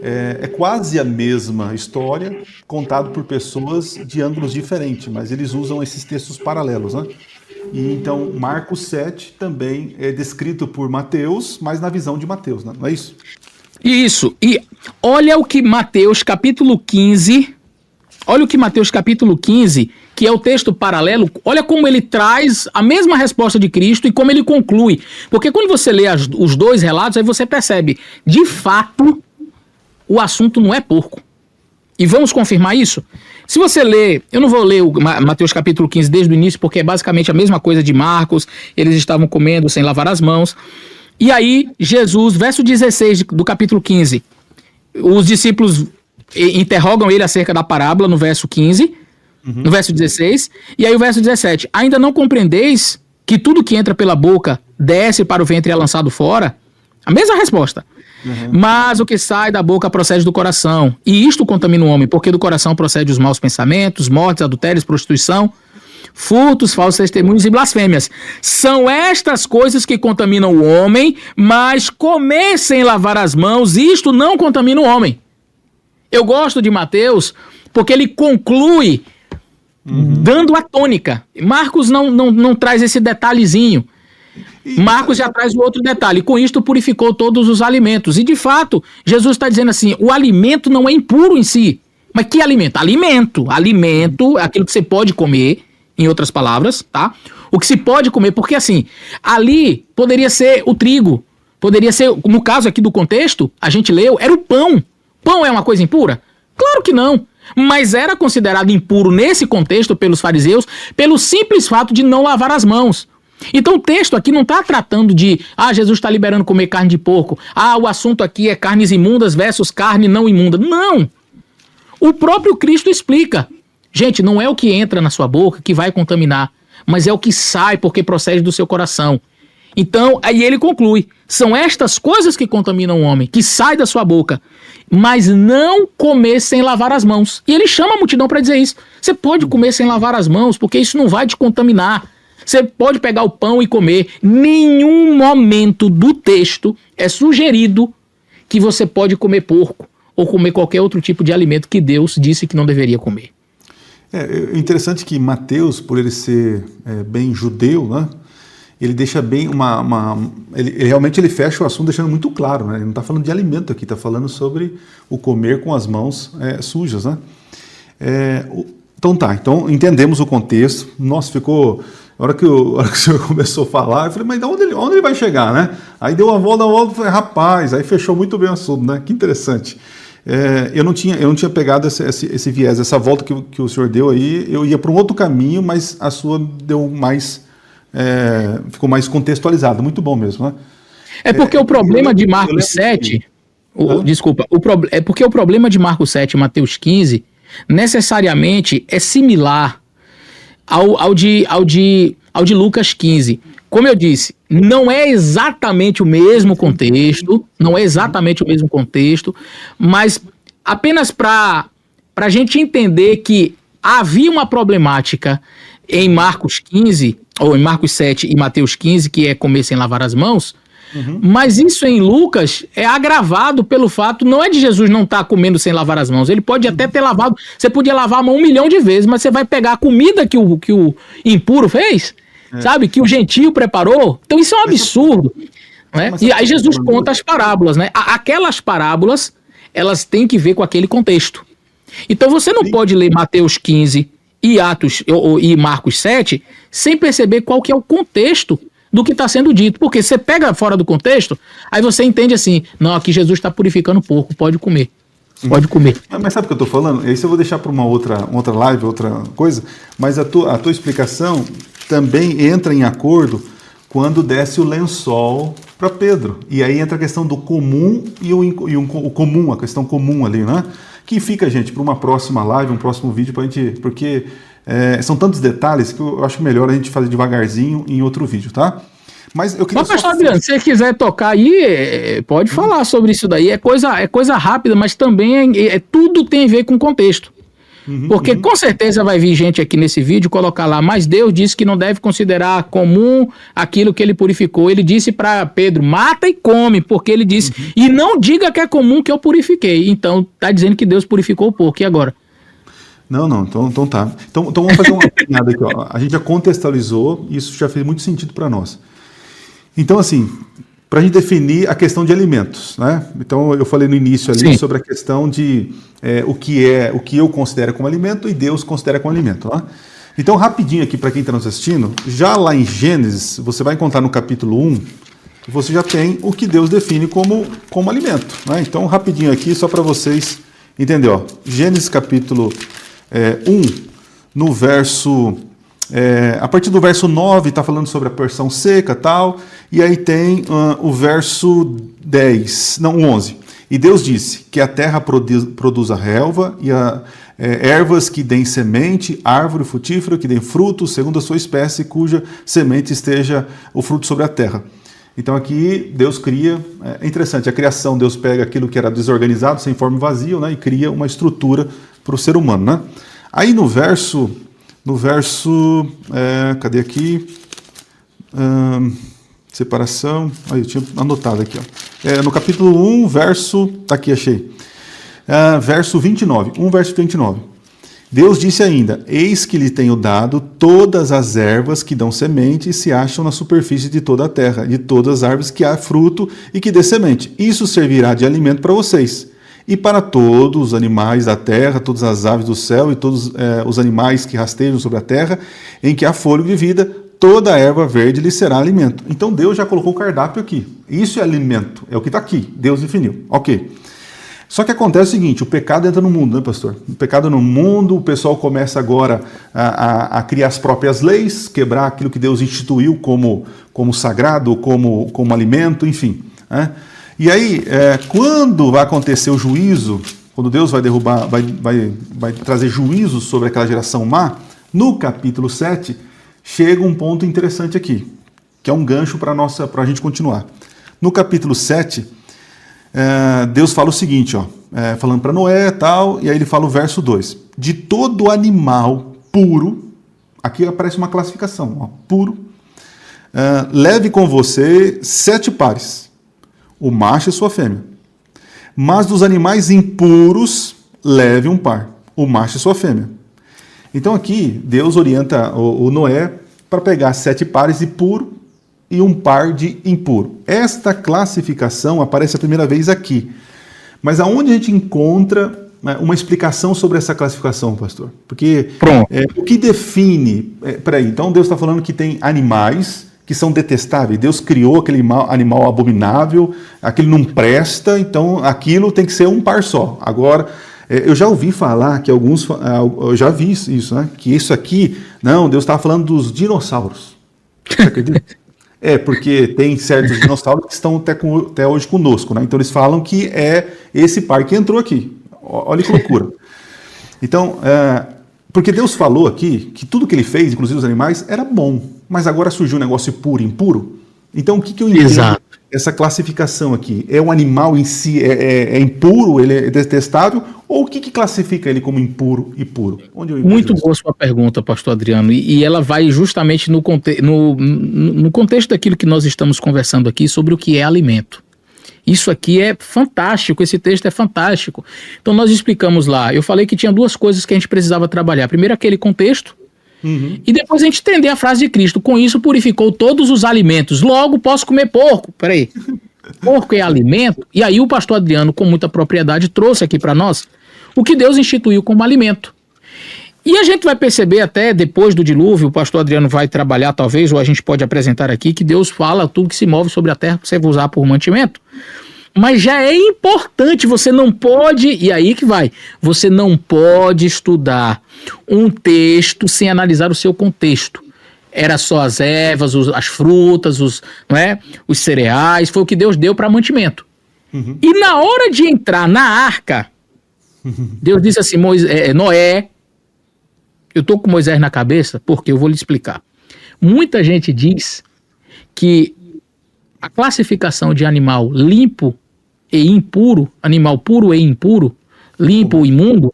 é quase a mesma história, contado por pessoas de ângulos diferentes, mas eles usam esses textos paralelos, né? E então Marcos 7 também é descrito por Mateus, mas na visão de Mateus, né? Não é isso? Isso. E olha o que Mateus capítulo 15, que é o texto paralelo, olha como ele traz a mesma resposta de Cristo e como ele conclui. Porque quando você lê os dois relatos, aí você percebe, de fato, o assunto não é porco. E vamos confirmar isso? Se você ler, eu não vou ler o Mateus capítulo 15 desde o início, porque é basicamente a mesma coisa de Marcos, eles estavam comendo sem lavar as mãos. E aí, Jesus, verso 16 do capítulo 15, os discípulos interrogam ele acerca da parábola no verso 15, no verso 16, e aí o verso 17, ainda não compreendeis que tudo que entra pela boca desce para o ventre e é lançado fora? A mesma resposta. Mas o que sai da boca procede do coração, e isto contamina o homem, porque do coração procede os maus pensamentos, mortes, adultérios, prostituição, furtos, falsos testemunhos e blasfêmias. São estas coisas que contaminam o homem, mas comer sem lavar as mãos, isto não contamina o homem. Eu gosto de Mateus porque ele conclui dando a tônica. Marcos não traz esse detalhezinho. Marcos já traz o outro detalhe. Com isto purificou todos os alimentos. E de fato, Jesus está dizendo assim, o alimento não é impuro em si. Mas que alimento? Alimento é aquilo que você pode comer, em outras palavras, tá? O que se pode comer, porque assim, ali poderia ser o trigo, poderia ser, no caso aqui do contexto, a gente leu, era o pão. Pão é uma coisa impura? Claro que não. Mas era considerado impuro nesse contexto pelos fariseus, pelo simples fato de não lavar as mãos. Então o texto aqui não está tratando de, Jesus está liberando comer carne de porco, o assunto aqui é carnes imundas versus carne não imunda. Não! O próprio Cristo explica. Gente, não é o que entra na sua boca que vai contaminar, mas é o que sai porque procede do seu coração. Então, aí ele conclui, são estas coisas que contaminam o homem, que sai da sua boca, mas não comer sem lavar as mãos. E ele chama a multidão para dizer isso. Você pode comer sem lavar as mãos, porque isso não vai te contaminar. Você pode pegar o pão e comer. Nenhum momento do texto é sugerido que você pode comer porco ou comer qualquer outro tipo de alimento que Deus disse que não deveria comer. É interessante que Mateus, por ele ser bem judeu, né, ele deixa bem realmente ele fecha o assunto deixando muito claro, né? Ele não está falando de alimento aqui, está falando sobre o comer com as mãos sujas, né? Então entendemos o contexto. Nossa, ficou... A hora que o senhor começou a falar, eu falei, mas onde ele vai chegar, né? Aí deu uma volta, falei, rapaz, aí fechou muito bem o assunto, né? Que interessante. Eu não tinha pegado esse viés, essa volta que o senhor deu aí, eu ia para um outro caminho, mas a sua deu mais, ficou mais contextualizada, muito bom mesmo, né? É porque o problema de Marcos 7, desculpa, é porque o problema de Marcos 7 e Mateus 15 necessariamente é similar ao de Lucas 15. Como eu disse, não é exatamente o mesmo contexto, mas apenas para a gente entender que havia uma problemática em Marcos 15, ou em Marcos 7 e Mateus 15, que é comer sem lavar as mãos, mas isso em Lucas é agravado pelo fato, não é de Jesus não estar comendo sem lavar as mãos, ele pode até ter lavado, você podia lavar a mão 1 milhão de vezes, mas você vai pegar a comida que o impuro fez, sabe, que o gentio preparou, então isso é um absurdo, né? E aí Jesus conta as parábolas, né? Aquelas parábolas, elas têm que ver com aquele contexto. Então você não pode ler Mateus 15 e Marcos 7 sem perceber qual que é o contexto do que está sendo dito. Porque você pega fora do contexto, aí você entende assim, não, aqui Jesus está purificando o porco, pode comer. Pode comer. Mas sabe o que eu estou falando? Isso eu vou deixar para uma outra live, outra coisa, mas a tua explicação também entra em acordo quando desce o lençol para Pedro. E aí entra a questão do comum e o comum, a questão comum ali, né? Que fica, gente, para uma próxima live, um próximo vídeo, pra gente, porque são tantos detalhes que eu acho melhor a gente fazer devagarzinho em outro vídeo, tá? Mas eu queria pastor Adriano, se você quiser tocar aí, pode falar sobre isso daí. É coisa rápida, mas também tudo tem a ver com contexto. Porque com certeza vai vir gente aqui nesse vídeo colocar lá, mas Deus disse que não deve considerar comum aquilo que ele purificou. Ele disse para Pedro, mata e come, porque ele disse, e não diga que é comum que eu purifiquei. Então tá dizendo que Deus purificou o porco, e agora? Não, então tá. Então vamos fazer uma caminhada aqui, ó. A gente já contextualizou, e isso já fez muito sentido para nós. Então assim, para a gente definir a questão de alimentos, né? Então eu falei no início ali sobre a questão de o que eu considero como alimento e Deus considera como alimento, né? Então rapidinho aqui para quem está nos assistindo, já lá em Gênesis, você vai encontrar no capítulo 1, você já tem o que Deus define como alimento, né? Então rapidinho aqui só para vocês entenderem, ó. Gênesis capítulo 1, no verso... a partir do verso 9 está falando sobre a porção seca e tal, e aí tem o verso 11. E Deus disse que a terra produza relva e ervas que deem semente, árvore frutífera que deem frutos segundo a sua espécie, cuja semente esteja o fruto sobre a terra. Então aqui Deus cria, é interessante, a criação, Deus pega aquilo que era desorganizado, sem forma e vazio, né, e cria uma estrutura para o ser humano, né? Aí no verso, cadê aqui? Separação, aí eu tinha anotado aqui, ó. No capítulo 1, tá aqui, achei. Verso 29, 1 verso 29. Deus disse ainda, eis que lhe tenho dado todas as ervas que dão semente e se acham na superfície de toda a terra, de todas as árvores que há fruto e que dê semente. Isso servirá de alimento para vocês. E para todos os animais da terra, todas as aves do céu e todos os animais que rastejam sobre a terra, em que há fôlego de vida, toda erva verde lhe será alimento. Então Deus já colocou o cardápio aqui. Isso é alimento, é o que está aqui. Deus definiu. Ok. Só que acontece o seguinte, o pecado entra no mundo, né, pastor? O pecado no mundo, o pessoal começa agora a criar as próprias leis, quebrar aquilo que Deus instituiu como sagrado, como alimento, enfim, né? E aí, quando vai acontecer o juízo, quando Deus vai derrubar, vai trazer juízo sobre aquela geração má, no capítulo 7, chega um ponto interessante aqui, que é um gancho para a gente continuar. No capítulo 7, Deus fala o seguinte, ó, falando para Noé e tal, e aí ele fala o verso 2. De todo animal puro, aqui aparece uma classificação, ó, puro, leve com você 7 pares, o macho e sua fêmea. Mas dos animais impuros, leve um par, o macho e sua fêmea. Então aqui, Deus orienta o Noé para pegar 7 pares de puro e um par de impuro. Esta classificação aparece a primeira vez aqui. Mas aonde a gente encontra uma explicação sobre essa classificação, pastor? Porque o que define... Peraí, então Deus está falando que tem animais que são detestáveis. Deus criou aquele animal abominável, aquilo não presta, então aquilo tem que ser um par só. Agora, eu já ouvi falar que eu já vi isso, né? Que isso aqui, não, Deus estava falando dos dinossauros. Você acredita? Porque tem certos dinossauros que estão até hoje conosco, né? Então eles falam que é esse par que entrou aqui. Olha que loucura. Então, porque Deus falou aqui que tudo que ele fez, inclusive os animais, era bom. Mas agora surgiu um negócio puro e impuro. Então o que eu entendo? Exato. essa classificação aqui, é o animal em si, é impuro, ele é detestável, ou o que classifica ele como impuro e puro? Muito boa sua pergunta, pastor Adriano, e ela vai justamente no contexto daquilo que nós estamos conversando aqui sobre o que é alimento. Isso aqui é fantástico, esse texto é fantástico. Então nós explicamos lá, eu falei que tinha duas coisas que a gente precisava trabalhar. Primeiro aquele contexto, e depois a gente entender a frase de Cristo. Com isso purificou todos os alimentos, logo posso comer porco. Peraí, porco é alimento? E aí o pastor Adriano, com muita propriedade, trouxe aqui para nós o que Deus instituiu como alimento. E a gente vai perceber até depois do dilúvio, o pastor Adriano vai trabalhar talvez, ou a gente pode apresentar aqui, que Deus fala tudo que se move sobre a terra que você vai usar por mantimento. Mas já é importante, você não pode, e aí que vai, você não pode estudar um texto sem analisar o seu contexto. Era só as ervas, as frutas, os cereais, foi o que Deus deu para mantimento. E na hora de entrar na arca, Deus disse assim, Noé, eu estou com Moisés na cabeça porque eu vou lhe explicar. Muita gente diz que a classificação de animal limpo e impuro, animal puro e impuro, limpo ou imundo,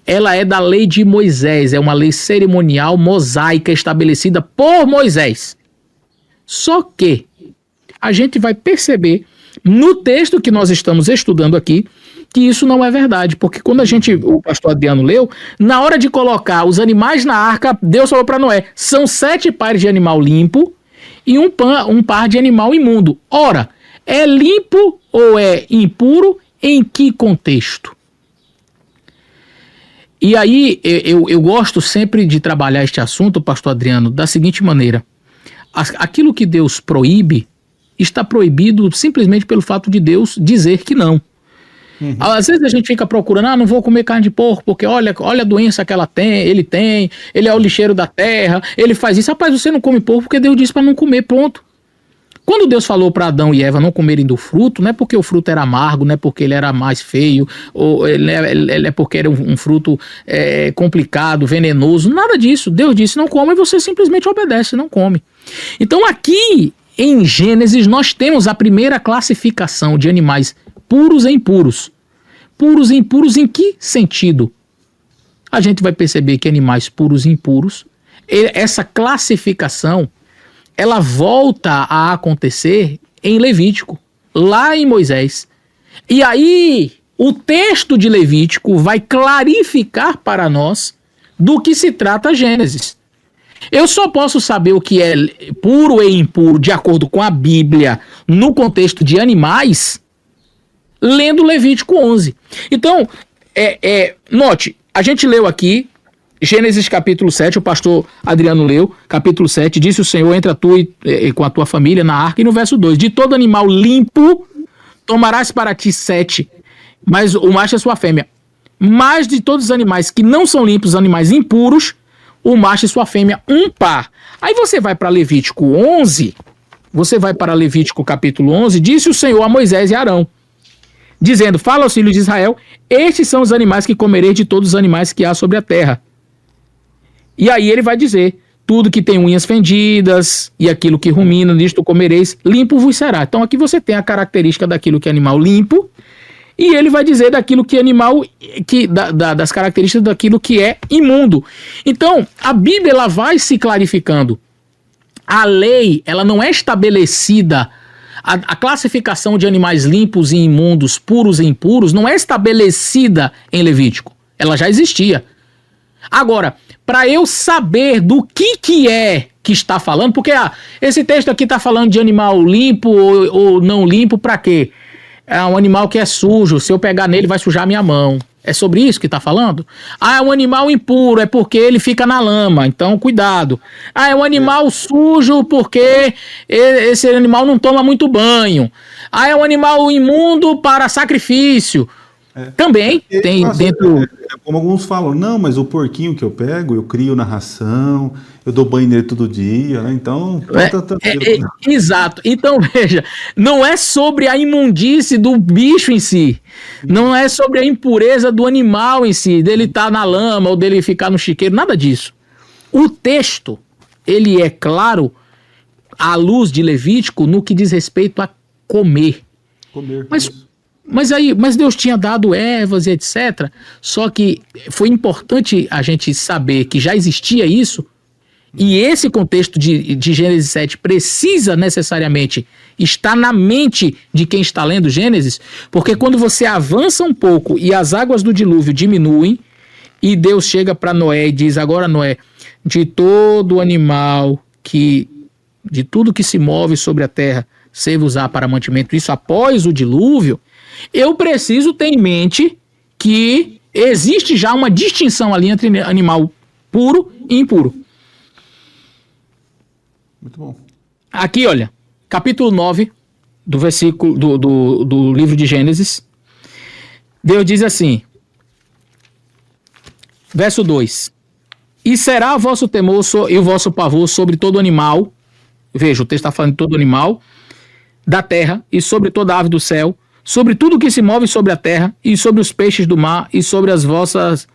ela é da lei de Moisés, é uma lei cerimonial mosaica estabelecida por Moisés. Só que a gente vai perceber no texto que nós estamos estudando aqui que isso não é verdade, porque quando o pastor Adriano leu, na hora de colocar os animais na arca, Deus falou para Noé, são 7 pares de animal limpo e um par de animal imundo. Ora, é limpo ou é impuro? Em que contexto? E aí, eu gosto sempre de trabalhar este assunto, pastor Adriano, da seguinte maneira. Aquilo que Deus proíbe, está proibido simplesmente pelo fato de Deus dizer que não. Às vezes a gente fica procurando, não vou comer carne de porco, porque olha a doença que ele é o lixeiro da terra, ele faz isso. Rapaz, você não come porco porque Deus disse para não comer, ponto. Quando Deus falou para Adão e Eva não comerem do fruto, não é porque o fruto era amargo, não é porque ele era mais feio, ou ele é porque era um fruto complicado, venenoso, nada disso. Deus disse não come e você simplesmente obedece, não come. Então aqui em Gênesis nós temos a primeira classificação de animais puros e impuros. Puros e impuros em que sentido? A gente vai perceber que animais puros e impuros, essa classificação, ela volta a acontecer em Levítico, lá em Moisés. E aí, o texto de Levítico vai clarificar para nós do que se trata Gênesis. Eu só posso saber o que é puro e impuro de acordo com a Bíblia no contexto de animais lendo Levítico 11. Então, note, a gente leu aqui Gênesis capítulo 7, o pastor Adriano leu, capítulo 7, disse o Senhor, entra tu e com a tua família na arca, e no verso 2, de todo animal limpo tomarás para ti 7, mas o macho é sua fêmea. Mas de todos os animais que não são limpos, animais impuros, o macho e sua fêmea, um par. Aí você vai para Levítico 11, você vai para Levítico capítulo 11, disse o Senhor a Moisés e Arão, dizendo, fala aos filhos de Israel, estes são os animais que comereis de todos os animais que há sobre a terra. E aí ele vai dizer, tudo que tem unhas fendidas e aquilo que rumina, nisto comereis, limpo vos será. Então aqui você tem a característica daquilo que é animal limpo, e ele vai dizer daquilo que é animal, das características daquilo que é imundo. Então a Bíblia ela vai se clarificando. A lei ela não é estabelecida, a classificação de animais limpos e imundos, puros e impuros, não é estabelecida em Levítico. Ela já existia. Agora, para eu saber do que é que está falando, porque esse texto aqui está falando de animal limpo ou não limpo, para quê? É um animal que é sujo, se eu pegar nele vai sujar minha mão. É sobre isso que está falando? É um animal impuro, é porque ele fica na lama, então cuidado. É um animal sujo porque esse animal não toma muito banho. É um animal imundo para sacrifício. Também tem dentro... Como alguns falam, não, mas o porquinho que eu pego, eu crio na ração, eu dou banho nele todo dia, né? Então... Exato. Então, veja, não é sobre a imundície do bicho em si, não é sobre a impureza do animal em si, dele estar na lama ou dele ficar no chiqueiro, nada disso. O texto, ele é claro, à luz de Levítico, no que diz respeito a comer. Comer. Mas Deus tinha dado ervas e etc. Só que foi importante a gente saber que já existia isso. E esse contexto de Gênesis 7 precisa necessariamente estar na mente de quem está lendo Gênesis, porque quando você avança um pouco e as águas do dilúvio diminuem, e Deus chega para Noé e diz: agora, Noé, de todo animal de tudo que se move sobre a terra, serve-vos-á para mantimento, isso após o dilúvio, eu preciso ter em mente que existe já uma distinção ali entre animal puro e impuro. Muito bom. Aqui, olha, capítulo 9 do versículo do livro de Gênesis. Deus diz assim, verso 2: e será o vosso temor e o vosso pavor sobre todo animal, veja, o texto está falando de todo animal da terra, e sobre toda ave do céu, sobre tudo que se move sobre a terra, e sobre os peixes do mar, e sobre as vossas,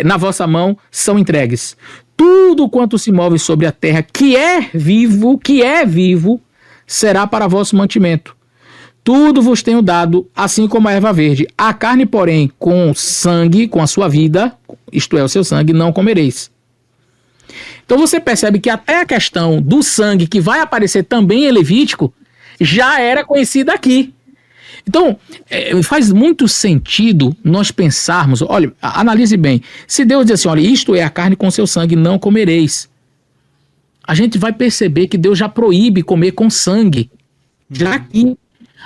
na vossa mão são entregues. Tudo quanto se move sobre a terra que é vivo, será para vosso mantimento. Tudo vos tenho dado, assim como a erva verde. A carne, porém, com sangue, com a sua vida, isto é, o seu sangue, não comereis. Então você percebe que até a questão do sangue, que vai aparecer também em Levítico, já era conhecida aqui. Então, faz muito sentido nós pensarmos, olha, analise bem, se Deus diz assim, olha, isto é a carne com seu sangue, não comereis. A gente vai perceber que Deus já proíbe comer com sangue, já aqui.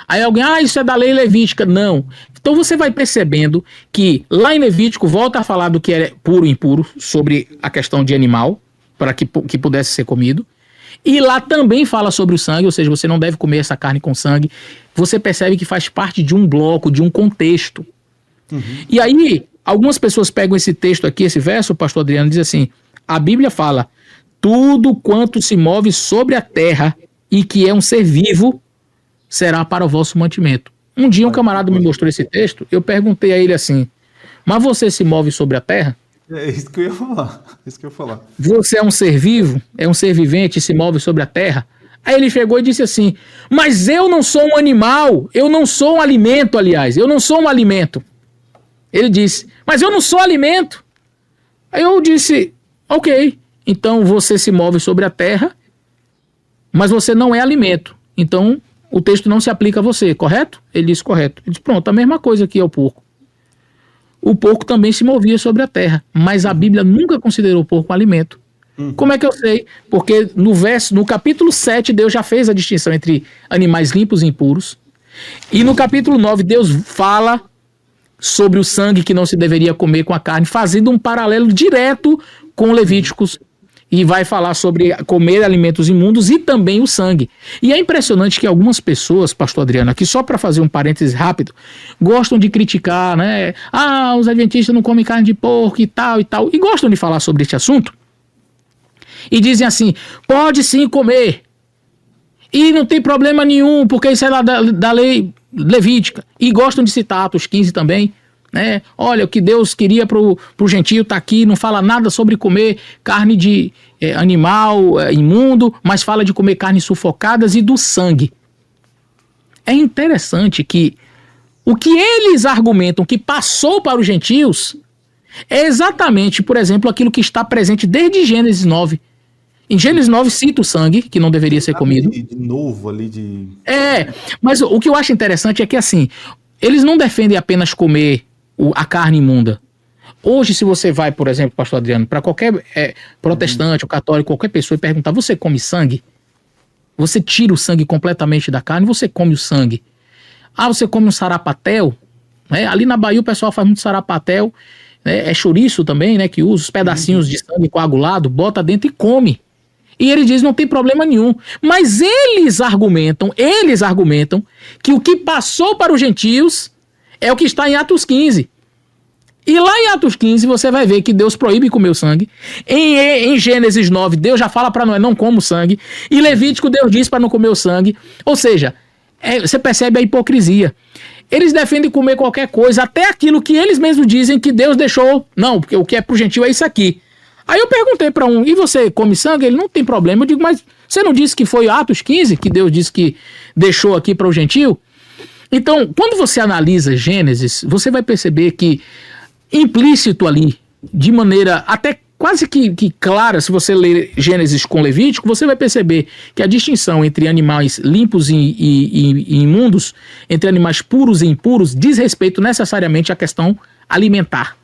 Aí alguém, isso é da lei levítica. Não. Então você vai percebendo que lá em Levítico volta a falar do que é puro e impuro, sobre a questão de animal, para que pudesse ser comido. E lá também fala sobre o sangue, ou seja, você não deve comer essa carne com sangue. Você percebe que faz parte de um bloco, de um contexto. Uhum. E aí, algumas pessoas pegam esse texto aqui, esse verso, o pastor Adriano diz assim, a Bíblia fala, tudo quanto se move sobre a terra e que é um ser vivo, será para o vosso mantimento. Um dia um camarada me mostrou esse texto, eu perguntei a ele assim, mas você se move sobre a terra? É isso que eu ia falar. Você é um ser vivo? É um ser vivente e se move sobre a terra? Aí ele chegou e disse assim, mas eu não sou um animal, eu não sou um alimento, aliás, eu não sou um alimento. Ele disse, mas eu não sou alimento. Aí eu disse, ok, então você se move sobre a terra, mas você não é alimento. Então o texto não se aplica a você, correto? Ele disse, correto. Ele disse, pronto, a mesma coisa aqui é o porco. O porco também se movia sobre a terra, mas a Bíblia nunca considerou o porco um alimento. Como é que eu sei? Porque no capítulo 7, Deus já fez a distinção entre animais limpos e impuros. E no capítulo 9, Deus fala sobre o sangue que não se deveria comer com a carne, fazendo um paralelo direto com Levíticos. E vai falar sobre comer alimentos imundos e também o sangue. E é impressionante que algumas pessoas, pastor Adriano, aqui só para fazer um parêntese rápido, gostam de criticar, né? Os adventistas não comem carne de porco e tal, e gostam de falar sobre este assunto. E dizem assim, pode sim comer. E não tem problema nenhum, porque isso é lá da lei levítica. E gostam de citar Atos 15 também. Né? Olha, o que Deus queria pro gentio tá aqui, não fala nada sobre comer carne de animal imundo, mas fala de comer carnes sufocadas e do sangue. É interessante que o que eles argumentam que passou para os gentios é exatamente, por exemplo, aquilo que está presente desde Gênesis 9. Em Gênesis 9 cita o sangue, que não deveria ser comido. De novo ali de... Mas o que eu acho interessante é que assim, eles não defendem apenas comer a carne imunda. Hoje, se você vai, por exemplo, pastor Adriano, para qualquer protestante ou católico, qualquer pessoa, e perguntar, você come sangue? Você tira o sangue completamente da carne, você come o sangue. Você come um sarapatel? Ali na Bahia o pessoal faz muito sarapatel, é chouriço também, né, que usa os pedacinhos de sangue coagulado, bota dentro e come. E ele diz, não tem problema nenhum. Mas eles argumentam que o que passou para os gentios é o que está em Atos 15. E lá em Atos 15 você vai ver que Deus proíbe comer o sangue. Em Gênesis 9, Deus já fala para Noé, não coma o sangue. Em Levítico, Deus diz para não comer o sangue. Ou seja, você percebe a hipocrisia. Eles defendem comer qualquer coisa, até aquilo que eles mesmos dizem que Deus deixou. Não, porque o que é pro gentil é isso aqui. Aí eu perguntei para um, e você come sangue? Ele, não tem problema. Eu digo, mas você não disse que foi Atos 15, que Deus disse que deixou aqui para o gentio? Então, quando você analisa Gênesis, você vai perceber que implícito ali, de maneira até quase que clara, se você ler Gênesis com Levítico, você vai perceber que a distinção entre animais limpos e imundos, entre animais puros e impuros, diz respeito necessariamente à questão alimentar.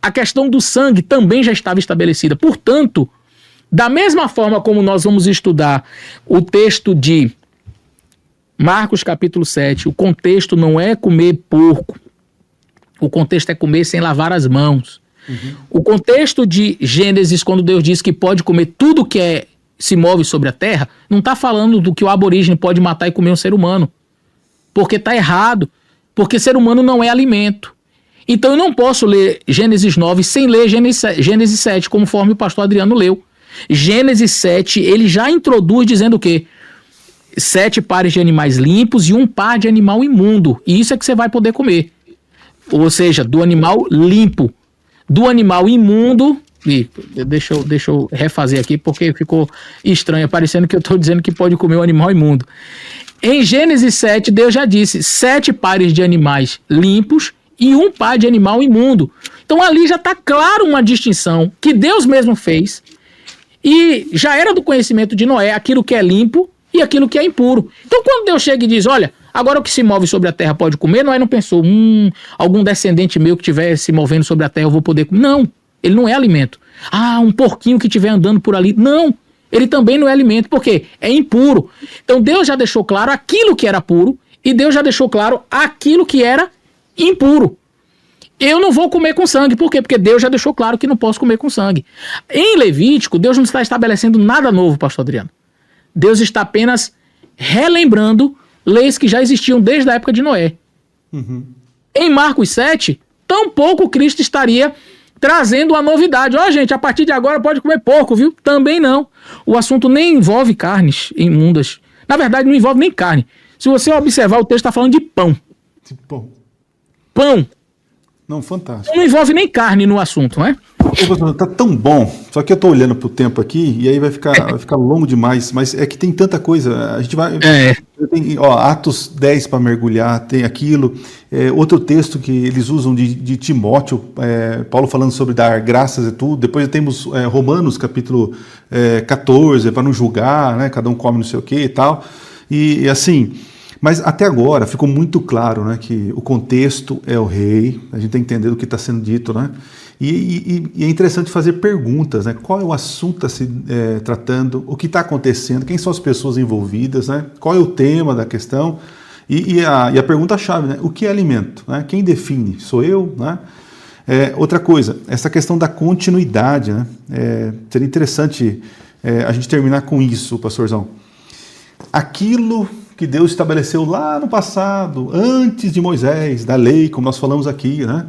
A questão do sangue também já estava estabelecida. Portanto, da mesma forma como nós vamos estudar o texto de Marcos capítulo 7, o contexto não é comer porco, o contexto é comer sem lavar as mãos. O contexto de Gênesis, quando Deus diz que pode comer tudo que se move sobre a terra, não está falando do que o aborígene pode matar e comer um ser humano. Porque está errado. Porque ser humano não é alimento. Então eu não posso ler Gênesis 9 sem ler Gênesis 7, conforme o pastor Adriano leu. Gênesis 7, ele já introduz dizendo o quê? 7 pares de animais limpos e 1 par de animal imundo. E isso é que você vai poder comer. Ou seja, do animal limpo. Do animal imundo, e deixa eu refazer aqui porque ficou estranho, parecendo que eu estou dizendo que pode comer o animal imundo. Em Gênesis 7, Deus já disse 7 pares de animais limpos e 1 par de animal imundo. Então ali já está claro uma distinção que Deus mesmo fez e já era do conhecimento de Noé aquilo que é limpo e aquilo que é impuro. Então quando Deus chega e diz, olha, agora o que se move sobre a terra pode comer, Noé não pensou, algum descendente meu que estiver se movendo sobre a terra eu vou poder comer. Não, ele não é alimento. Um porquinho que estiver andando por ali. Não, ele também não é alimento, porque é impuro. Então Deus já deixou claro aquilo que era puro e Deus já deixou claro aquilo que era impuro. Eu não vou comer com sangue, por quê? Porque Deus já deixou claro que não posso comer com sangue. Em Levítico, Deus não está estabelecendo nada novo, pastor Adriano. Deus está apenas relembrando leis que já existiam desde a época de Noé. Em Marcos 7, tampouco Cristo estaria trazendo uma novidade. Gente, a partir de agora pode comer porco, viu? Também não. O assunto nem envolve carnes imundas. Na verdade, não envolve nem carne. Se você observar, o texto está falando de pão. De pão. Pão. Não, fantástico. Não envolve nem carne no assunto, não é? Tá tão bom, só que eu tô olhando pro tempo aqui e aí vai ficar longo demais, mas é que tem tanta coisa, a gente vai... Tem, Atos 10 para mergulhar, tem aquilo, outro texto que eles usam de Timóteo, Paulo falando sobre dar graças e tudo, depois temos Romanos capítulo 14, para não julgar, né, cada um come não sei o que e tal, e assim... Mas até agora ficou muito claro, né, que o contexto é o rei, a gente tem que entender o que está sendo dito, né? E é interessante fazer perguntas, né? Qual é o assunto se tratando, o que está acontecendo, quem são as pessoas envolvidas, né? Qual é o tema da questão e a pergunta-chave, né? O que é alimento? Né? Quem define? Sou eu? Né? Outra coisa, essa questão da continuidade, né? Seria interessante a gente terminar com isso, pastorzão. Aquilo que Deus estabeleceu lá no passado, antes de Moisés, da lei, como nós falamos aqui, né?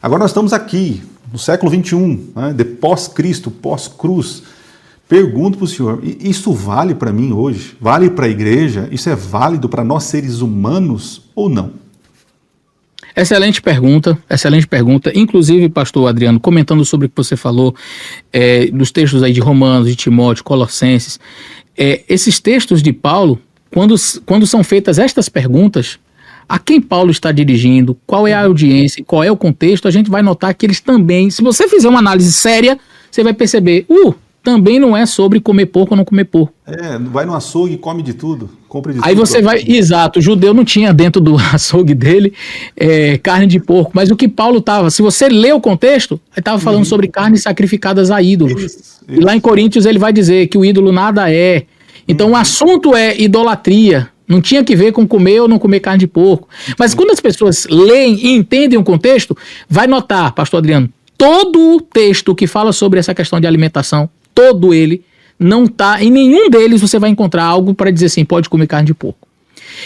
Agora nós estamos aqui, no século 21, né? De pós-Cristo, pós-cruz. Pergunto para o senhor, isso vale para mim hoje? Vale para a igreja? Isso é válido para nós seres humanos ou não? Excelente pergunta. Inclusive, pastor Adriano, comentando sobre o que você falou, dos textos aí de Romanos, de Timóteo, Colossenses, esses textos de Paulo, quando são feitas estas perguntas, a quem Paulo está dirigindo, qual é a audiência, qual é o contexto, a gente vai notar que eles também, se você fizer uma análise séria, você vai perceber, também não é sobre comer porco ou não comer porco. Vai no açougue e come de tudo, compra de tudo. Aí você vai, exato, o judeu não tinha dentro do açougue dele carne de porco, mas o que Paulo estava, se você lê o contexto, ele estava falando sobre carnes sacrificadas a ídolos. Isso. E lá em Coríntios ele vai dizer que o ídolo nada é. Então o assunto é idolatria, não tinha que ver com comer ou não comer carne de porco. Mas quando as pessoas leem e entendem o contexto, vai notar, pastor Adriano, todo o texto que fala sobre essa questão de alimentação, todo ele, não está, em nenhum deles você vai encontrar algo para dizer assim, pode comer carne de porco.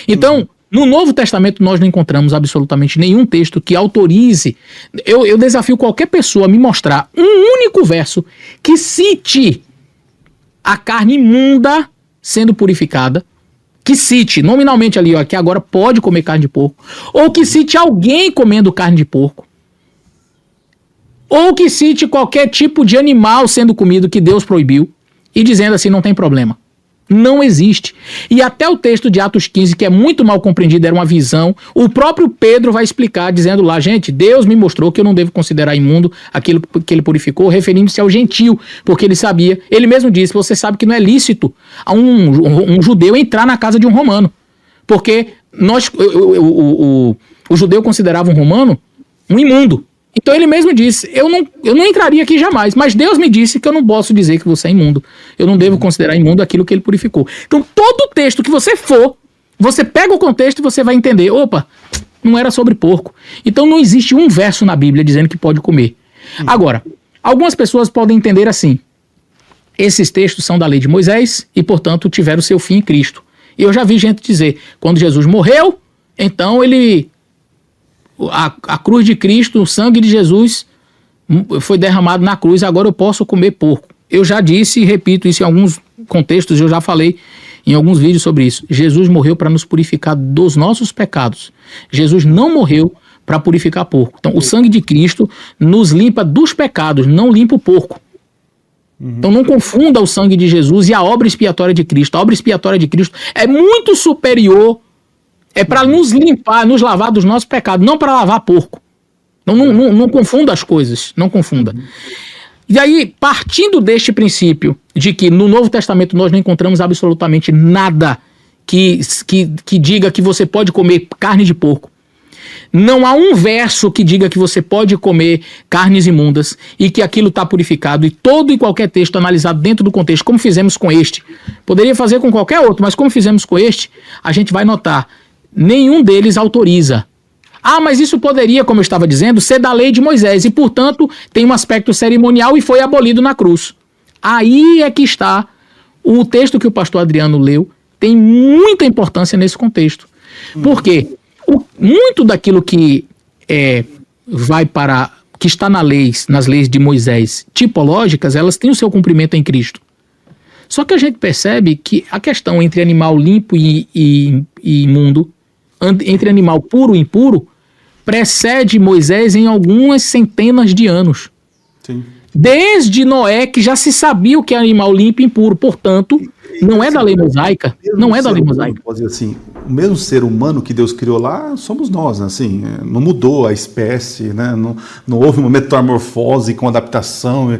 Então, no Novo Testamento nós não encontramos absolutamente nenhum texto que autorize, eu desafio qualquer pessoa a me mostrar um único verso que cite a carne imunda sendo purificada, que cite nominalmente ali, que agora pode comer carne de porco, ou que cite alguém comendo carne de porco. ou que cite qualquer tipo de animal sendo comido que Deus proibiu e dizendo assim, não tem problema. Não existe. E até o texto de Atos 15, que é muito mal compreendido, era uma visão, o próprio Pedro vai explicar, dizendo lá, gente, Deus me mostrou que eu não devo considerar imundo aquilo que ele purificou, referindo-se ao gentio, porque ele sabia, ele mesmo disse, você sabe que não é lícito a um judeu entrar na casa de um romano, porque o judeu considerava um romano um imundo. Então ele mesmo disse, eu não entraria aqui jamais, mas Deus me disse que eu não posso dizer que você é imundo. Eu não devo considerar imundo aquilo que ele purificou. Então todo texto que você for, você pega o contexto e você vai entender, opa, não era sobre porco. Então não existe um verso na Bíblia dizendo que pode comer. Agora, algumas pessoas podem entender assim, esses textos são da lei de Moisés e, portanto, tiveram seu fim em Cristo. E eu já vi gente dizer, quando Jesus morreu, então a cruz de Cristo, o sangue de Jesus foi derramado na cruz, agora eu posso comer porco. Eu já disse e repito isso em alguns contextos, eu já falei em alguns vídeos sobre isso. Jesus morreu para nos purificar dos nossos pecados. Jesus não morreu para purificar porco. Então, o sangue de Cristo nos limpa dos pecados, não limpa o porco. Então não confunda o sangue de Jesus e a obra expiatória de Cristo. A obra expiatória de Cristo é muito superior. É para nos limpar, nos lavar dos nossos pecados, não para lavar porco. Não confunda as coisas, não confunda. E aí, partindo deste princípio de que no Novo Testamento nós não encontramos absolutamente nada que diga que você pode comer carne de porco. Não há um verso que diga que você pode comer carnes imundas e que aquilo está purificado, e todo e qualquer texto analisado dentro do contexto, como fizemos com este, poderia fazer com qualquer outro, mas como fizemos com este, a gente vai notar, nenhum deles autoriza. Ah, mas isso poderia, como eu estava dizendo, ser da lei de Moisés e, portanto, tem um aspecto cerimonial e foi abolido na cruz. Aí é que está o texto que o pastor Adriano leu, tem muita importância nesse contexto. Por quê? Muito daquilo que que está nas leis de Moisés tipológicas, elas têm o seu cumprimento em Cristo. Só que a gente percebe que a questão entre animal limpo e imundo, entre animal puro e impuro, precede Moisés em algumas centenas de anos. Sim. Desde Noé, que já se sabia o que é animal limpo e impuro, portanto, não é da lei mosaica. Não é da lei mosaica. Pode dizer assim, o mesmo ser humano que Deus criou lá somos nós, né? Assim, não mudou a espécie, né? Não houve uma metamorfose com adaptação,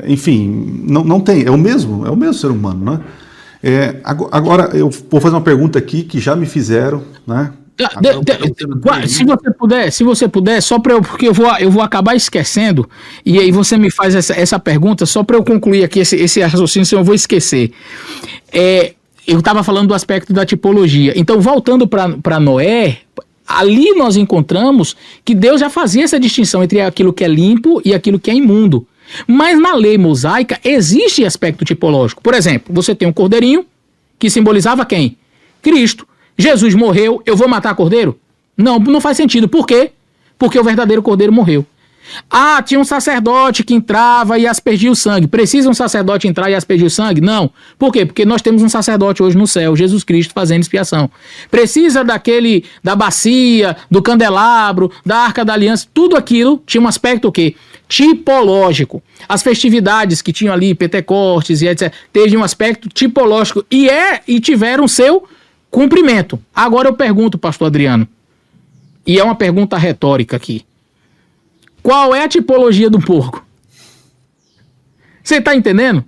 enfim, não tem, é o mesmo ser humano, né? Agora eu vou fazer uma pergunta aqui que já me fizeram, né? Se você puder, só para porque eu vou acabar esquecendo, e aí você me faz essa pergunta, só para eu concluir aqui esse raciocínio, senão eu vou esquecer. Eu estava falando do aspecto da tipologia. Então, voltando para Noé, ali nós encontramos que Deus já fazia essa distinção entre aquilo que é limpo e aquilo que é imundo. Mas na lei mosaica existe aspecto tipológico. Por exemplo, você tem um cordeirinho que simbolizava quem? Cristo. Jesus morreu, eu vou matar cordeiro? Não faz sentido. Por quê? Porque o verdadeiro cordeiro morreu. Ah, tinha um sacerdote que entrava e aspergia o sangue. Precisa um sacerdote entrar e aspergir o sangue? Não. Por quê? Porque nós temos um sacerdote hoje no céu, Jesus Cristo, fazendo expiação. Precisa da bacia, do candelabro, da arca da aliança, tudo aquilo tinha um aspecto o quê? Tipológico. As festividades que tinham ali, Pentecostes e etc., teve um aspecto tipológico e tiveram seu cumprimento. Agora eu pergunto, pastor Adriano, e é uma pergunta retórica aqui, qual é a tipologia do porco? Você está entendendo?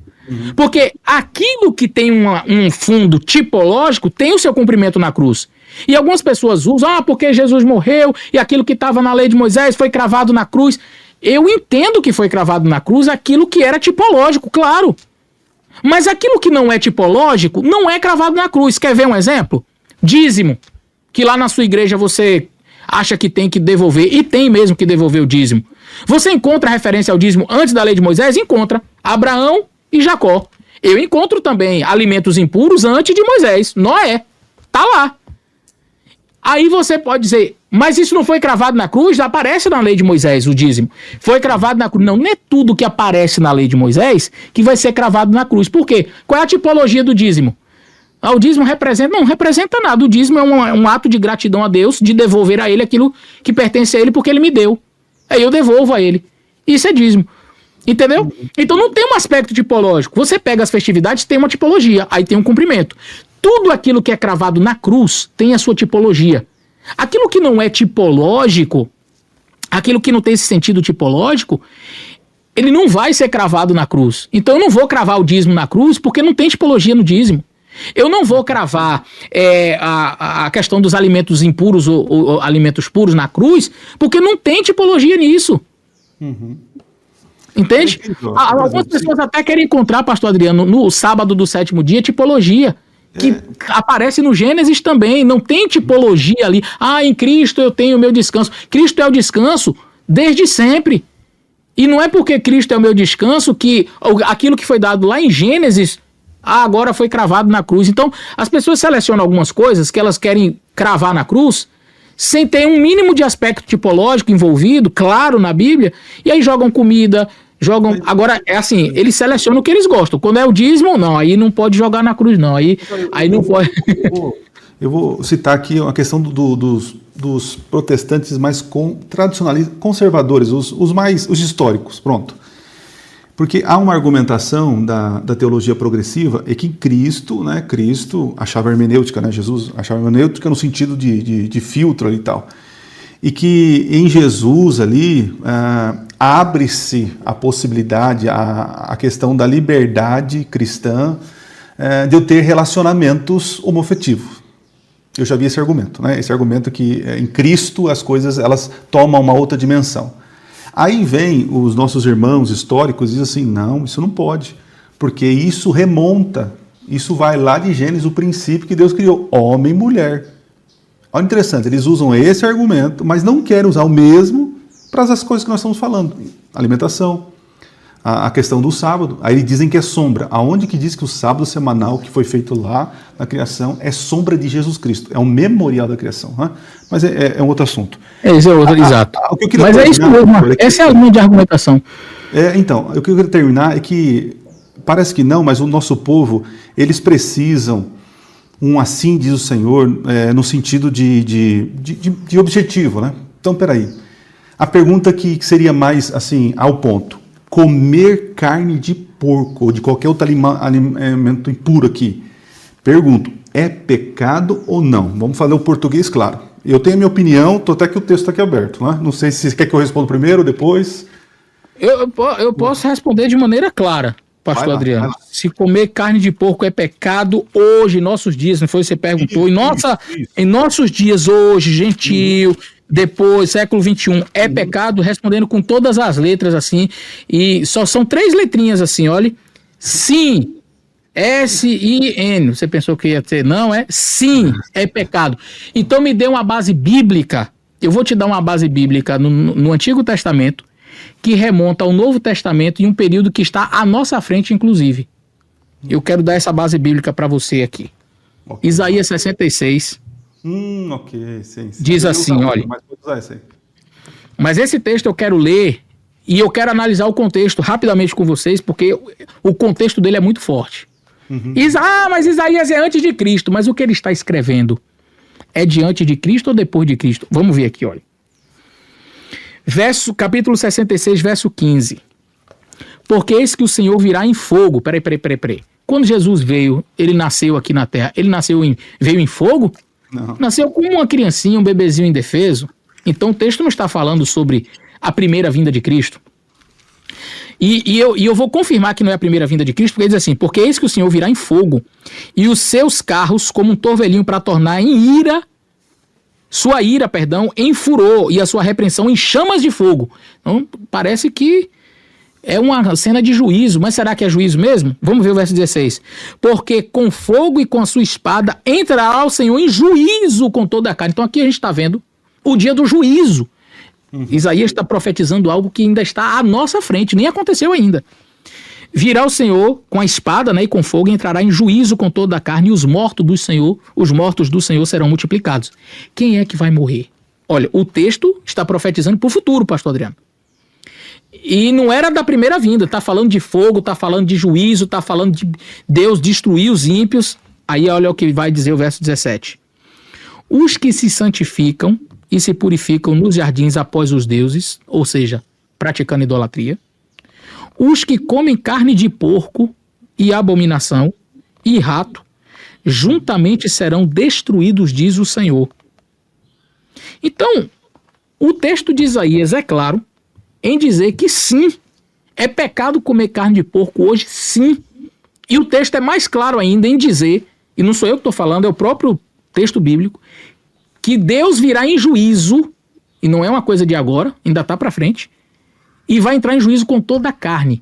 Porque aquilo que tem um fundo tipológico tem o seu cumprimento na cruz. E algumas pessoas usam, porque Jesus morreu e aquilo que estava na lei de Moisés foi cravado na cruz. Eu entendo que foi cravado na cruz aquilo que era tipológico, claro. Mas aquilo que não é tipológico não é cravado na cruz. Quer ver um exemplo? Dízimo. Que lá na sua igreja você acha que tem que devolver, e tem mesmo que devolver o dízimo. Você encontra referência ao dízimo antes da lei de Moisés? Encontra. Abraão e Jacó. Eu encontro também alimentos impuros antes de Moisés. Noé. Tá lá. Aí você pode dizer, mas isso não foi cravado na cruz? Aparece na lei de Moisés o dízimo. Foi cravado na cruz. Não é tudo que aparece na lei de Moisés que vai ser cravado na cruz. Por quê? Qual é a tipologia do dízimo? O dízimo não representa nada. O dízimo é um ato de gratidão a Deus, de devolver a ele aquilo que pertence a ele porque ele me deu. Aí eu devolvo a ele. Isso é dízimo. Entendeu? Então não tem um aspecto tipológico. Você pega as festividades, tem uma tipologia, aí tem um cumprimento. Tudo aquilo que é cravado na cruz tem a sua tipologia. Aquilo que não é tipológico, aquilo que não tem esse sentido tipológico, ele não vai ser cravado na cruz. Então eu não vou cravar o dízimo na cruz porque não tem tipologia no dízimo. Eu não vou cravar a questão dos alimentos impuros ou alimentos puros na cruz porque não tem tipologia nisso. Entende? Algumas pessoas até querem encontrar, pastor Adriano, no sábado do 7º dia, tipologia. Que aparece no Gênesis também, não tem tipologia ali. Em Cristo eu tenho o meu descanso. Cristo é o descanso desde sempre. E não é porque Cristo é o meu descanso que aquilo que foi dado lá em Gênesis, agora foi cravado na cruz. Então, as pessoas selecionam algumas coisas que elas querem cravar na cruz, sem ter um mínimo de aspecto tipológico envolvido, claro, na Bíblia, e aí jogam comida, agora, é assim, eles selecionam o que eles gostam. Quando é o dízimo, não, aí não pode jogar na cruz, não. Aí não pode. Eu vou citar aqui uma questão dos protestantes mais tradicionalistas, conservadores, os históricos, pronto. Porque há uma argumentação da teologia progressiva é que Cristo achava hermenêutica, né? Jesus achava hermenêutica no sentido de filtro ali e tal. E que em Jesus ali abre-se a possibilidade, a questão da liberdade cristã de eu ter relacionamentos homoafetivos. Eu já vi esse argumento, né? Esse argumento que em Cristo as coisas elas tomam uma outra dimensão. Aí vem os nossos irmãos históricos e dizem assim, não, isso não pode, porque isso remonta, isso vai lá de Gênesis, o princípio que Deus criou, homem e mulher. Olha, interessante, eles usam esse argumento, mas não querem usar o mesmo para as coisas que nós estamos falando. Alimentação, a questão do sábado. Aí eles dizem que é sombra. Aonde que diz que o sábado semanal que foi feito lá na criação é sombra de Jesus Cristo? É um memorial da criação. Né? Mas é um outro assunto. Esse é outro, exato. Mas é isso mesmo, essa é a linha de argumentação. Então, o que eu queria terminar é que, parece que não, mas o nosso povo, eles precisam assim diz o Senhor, no sentido de objetivo, né? Então, peraí. A pergunta que seria mais, assim, ao ponto. Comer carne de porco ou de qualquer outro alimento impuro aqui. Pergunto, é pecado ou não? Vamos falar o português claro. Eu tenho a minha opinião, até que o texto está aqui aberto, né? Não sei se você quer que eu responda primeiro ou depois. Eu posso responder de maneira clara. Pastor Adriano, se comer carne de porco é pecado hoje, em nossos dias, não foi? Você perguntou, em nossos dias hoje, gentil, depois, século XXI, é pecado? Respondendo com todas as letras assim, e só são 3 letrinhas assim, olha, sim, S-I-N, você pensou que ia ter, não, sim, é pecado. Então me dê uma base bíblica, eu vou te dar uma base bíblica no Antigo Testamento, que remonta ao Novo Testamento em um período que está à nossa frente, inclusive. Eu quero dar essa base bíblica para você aqui. Okay. Isaías 66. Sim. Diz assim, olha. Mas esse texto eu quero ler e eu quero analisar o contexto rapidamente com vocês, porque o contexto dele é muito forte. Mas Isaías é antes de Cristo. Mas o que ele está escrevendo é diante de Cristo ou depois de Cristo? Vamos ver aqui, olha. Capítulo 66, verso 15. Porque eis que o Senhor virá em fogo. Peraí. Quando Jesus veio, ele nasceu aqui na terra. Ele veio em fogo? Não. Nasceu como uma criancinha, um bebezinho indefeso. Então o texto não está falando sobre a primeira vinda de Cristo. E eu vou confirmar que não é a primeira vinda de Cristo, porque ele diz assim, porque eis que o Senhor virá em fogo, e os seus carros como um torvelinho para tornar em ira, sua ira, em furor, e a sua repreensão em chamas de fogo. Então, parece que é uma cena de juízo, mas será que é juízo mesmo? Vamos ver o verso 16. Porque com fogo e com a sua espada entrará o Senhor em juízo com toda a carne. Então aqui a gente está vendo o dia do juízo. Isaías está profetizando algo que ainda está à nossa frente, nem aconteceu ainda. Virá o Senhor com a espada, né, e com fogo, e entrará em juízo com toda a carne, e os mortos do Senhor serão multiplicados. Quem é que vai morrer? Olha, o texto está profetizando para o futuro, pastor Adriano. E não era da primeira vinda, está falando de fogo, está falando de juízo, está falando de Deus destruir os ímpios. Aí olha o que vai dizer o verso 17. Os que se santificam e se purificam nos jardins após os deuses, ou seja, praticando idolatria. Os que comem carne de porco e abominação e rato, juntamente serão destruídos, diz o Senhor. Então, o texto de Isaías é claro em dizer que sim, é pecado comer carne de porco hoje, sim. E o texto é mais claro ainda em dizer, e não sou eu que estou falando, é o próprio texto bíblico, que Deus virá em juízo, e não é uma coisa de agora, ainda está para frente, e vai entrar em juízo com toda a carne.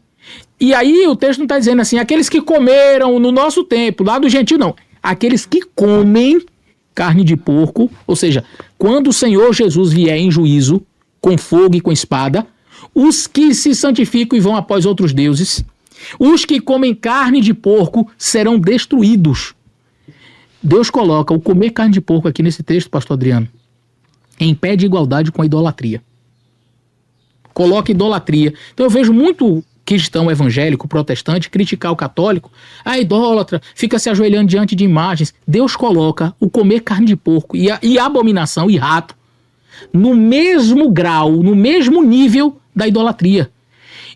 E aí o texto não está dizendo assim, aqueles que comeram no nosso tempo, lá do gentio, não. Aqueles que comem carne de porco, ou seja, quando o Senhor Jesus vier em juízo, com fogo e com espada, os que se santificam e vão após outros deuses, os que comem carne de porco serão destruídos. Deus coloca o comer carne de porco aqui nesse texto, pastor Adriano, em pé de igualdade com a idolatria. Coloca idolatria. Então eu vejo muito cristão evangélico, protestante, criticar o católico, a idólatra, fica se ajoelhando diante de imagens. Deus coloca o comer carne de porco e a abominação e rato no mesmo grau, no mesmo nível da idolatria.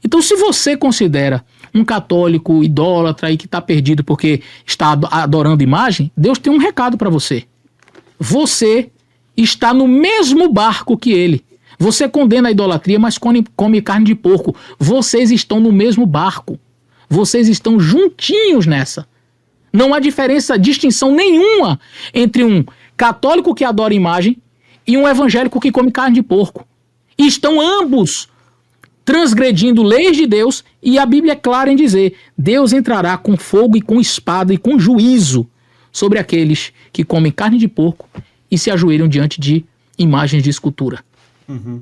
Então, se você considera um católico idólatra e que está perdido porque está adorando imagem, Deus tem um recado para você. Você está no mesmo barco que ele. Você condena a idolatria, mas come carne de porco. Vocês estão no mesmo barco. Vocês estão juntinhos nessa. Não há distinção nenhuma entre um católico que adora imagem e um evangélico que come carne de porco. E estão ambos transgredindo leis de Deus, e a Bíblia é clara em dizer: Deus entrará com fogo e com espada e com juízo sobre aqueles que comem carne de porco e se ajoelham diante de imagens de escultura. Uhum.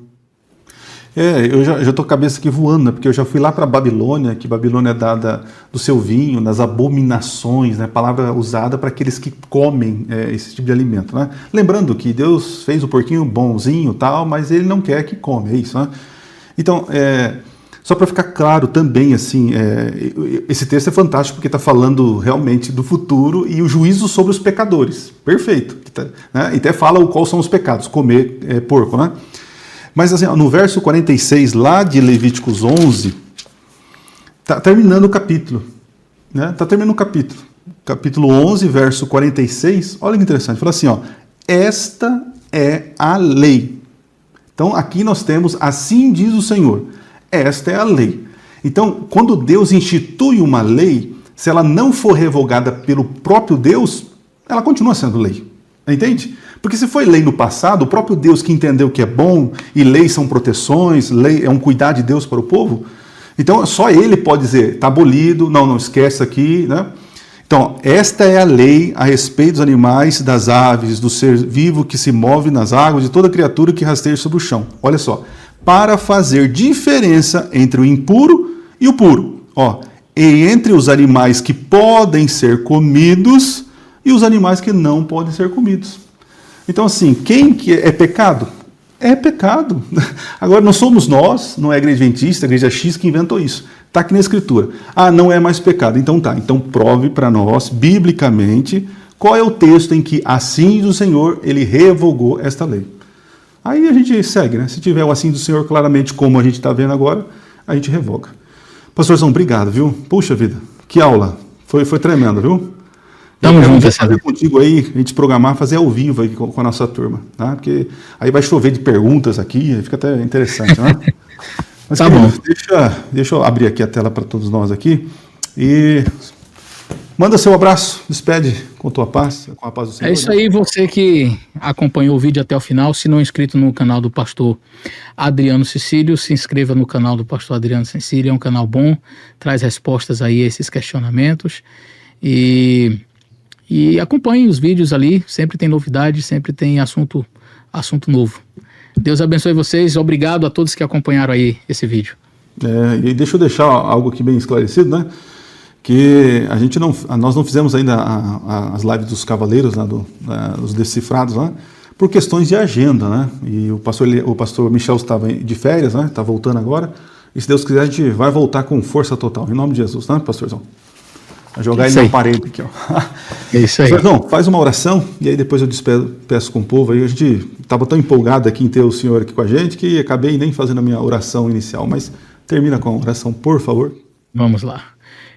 Eu já tô com a cabeça aqui voando, né? Porque eu já fui lá para Babilônia, que Babilônia é dada do seu vinho, das abominações, né? Palavra usada para aqueles que comem esse tipo de alimento, né? Lembrando que Deus fez o porquinho bonzinho, tal, mas ele não quer que come, é isso, né? Então, só para ficar claro também, assim, esse texto é fantástico porque está falando realmente do futuro e o juízo sobre os pecadores. Perfeito. Né? E até fala quais são os pecados, comer porco, né? Mas assim, no verso 46 lá de Levíticos 11, está terminando o capítulo. Né? Está terminando o capítulo. Capítulo 11, verso 46, olha que interessante. Fala assim, ó, esta é a lei. Então aqui nós temos, assim diz o Senhor, esta é a lei. Então, quando Deus institui uma lei, se ela não for revogada pelo próprio Deus, ela continua sendo lei. Entende? Porque se foi lei no passado, o próprio Deus que entendeu que é bom, e leis são proteções, lei é um cuidar de Deus para o povo, então só ele pode dizer, está abolido, não esquece aqui, né? Então, esta é a lei a respeito dos animais, das aves, do ser vivo que se move nas águas, de toda criatura que rasteja sobre o chão. Olha só, para fazer diferença entre o impuro e o puro, e entre os animais que podem ser comidos e os animais que não podem ser comidos. Então, assim, quem que é pecado? É pecado. Agora, não somos nós, não é a Igreja Adventista, a Igreja X que inventou isso. Está aqui na Escritura. Não é mais pecado. Então tá. Então prove para nós, biblicamente, qual é o texto em que assim do Senhor, ele revogou esta lei. Aí a gente segue, né? Se tiver o assim do Senhor claramente como a gente está vendo agora, a gente revoga. Pastorzão, obrigado, viu? Puxa vida, que aula. Foi tremendo, viu? Tamo junto, fazer contigo aí, a gente programar, fazer ao vivo aí com a nossa turma, tá? Porque aí vai chover de perguntas aqui, fica até interessante, né? Mas, tá bom. Deixa eu abrir aqui a tela para todos nós aqui e manda seu abraço, despede com a tua paz, com a paz do Senhor. É isso aí, você que acompanhou o vídeo até o final, se não é inscrito no canal do pastor Adriano Cecílio, se inscreva no canal do pastor Adriano Cecílio, é um canal bom, traz respostas aí a esses questionamentos e acompanhe os vídeos ali, sempre tem novidade, sempre tem assunto novo. Deus abençoe vocês, obrigado a todos que acompanharam aí esse vídeo. E deixa eu deixar algo aqui bem esclarecido, né? Que nós não fizemos ainda as lives dos cavaleiros, né, os decifrados, né? Por questões de agenda, né? E o pastor Michel estava de férias, né? Está voltando agora. E se Deus quiser, a gente vai voltar com força total, em nome de Jesus, né, pastorzão? A jogar Isso ele aí. na parede aqui, ó. É isso aí. Não, faz uma oração e aí depois eu peço com o povo. Aí a gente estava tão empolgado aqui em ter o senhor aqui com a gente que acabei nem fazendo a minha oração inicial, mas termina com a oração, por favor. Vamos lá.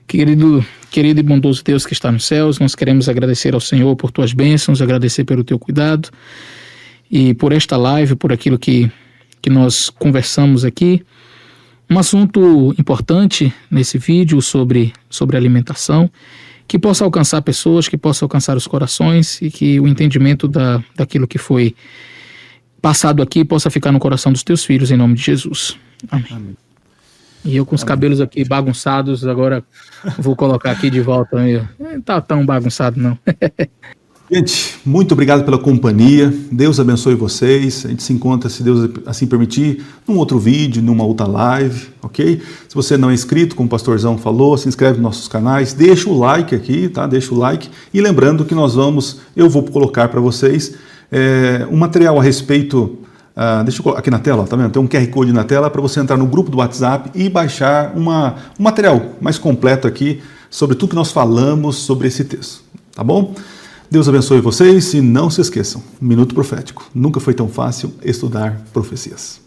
Querido e bondoso Deus que está nos céus, nós queremos agradecer ao Senhor por tuas bênçãos, agradecer pelo teu cuidado e por esta live, por aquilo que nós conversamos aqui. Um assunto importante nesse vídeo sobre alimentação, que possa alcançar pessoas, que possa alcançar os corações e que o entendimento daquilo que foi passado aqui possa ficar no coração dos teus filhos, em nome de Jesus. Amém. Amém. E eu com os cabelos aqui bagunçados, agora vou colocar aqui de volta. Não tá tão bagunçado, não. Gente, muito obrigado pela companhia. Deus abençoe vocês. A gente se encontra, se Deus assim permitir, num outro vídeo, numa outra live, ok? Se você não é inscrito, como o pastorzão falou, se inscreve nos nossos canais, deixa o like aqui, tá? Deixa o like. E lembrando que eu vou colocar para vocês um material a respeito. Deixa eu colocar aqui na tela, tá vendo? Tem um QR Code na tela para você entrar no grupo do WhatsApp e baixar um material mais completo aqui sobre tudo que nós falamos sobre esse texto, tá bom? Deus abençoe vocês e não se esqueçam, Minuto Profético. Nunca foi tão fácil estudar profecias.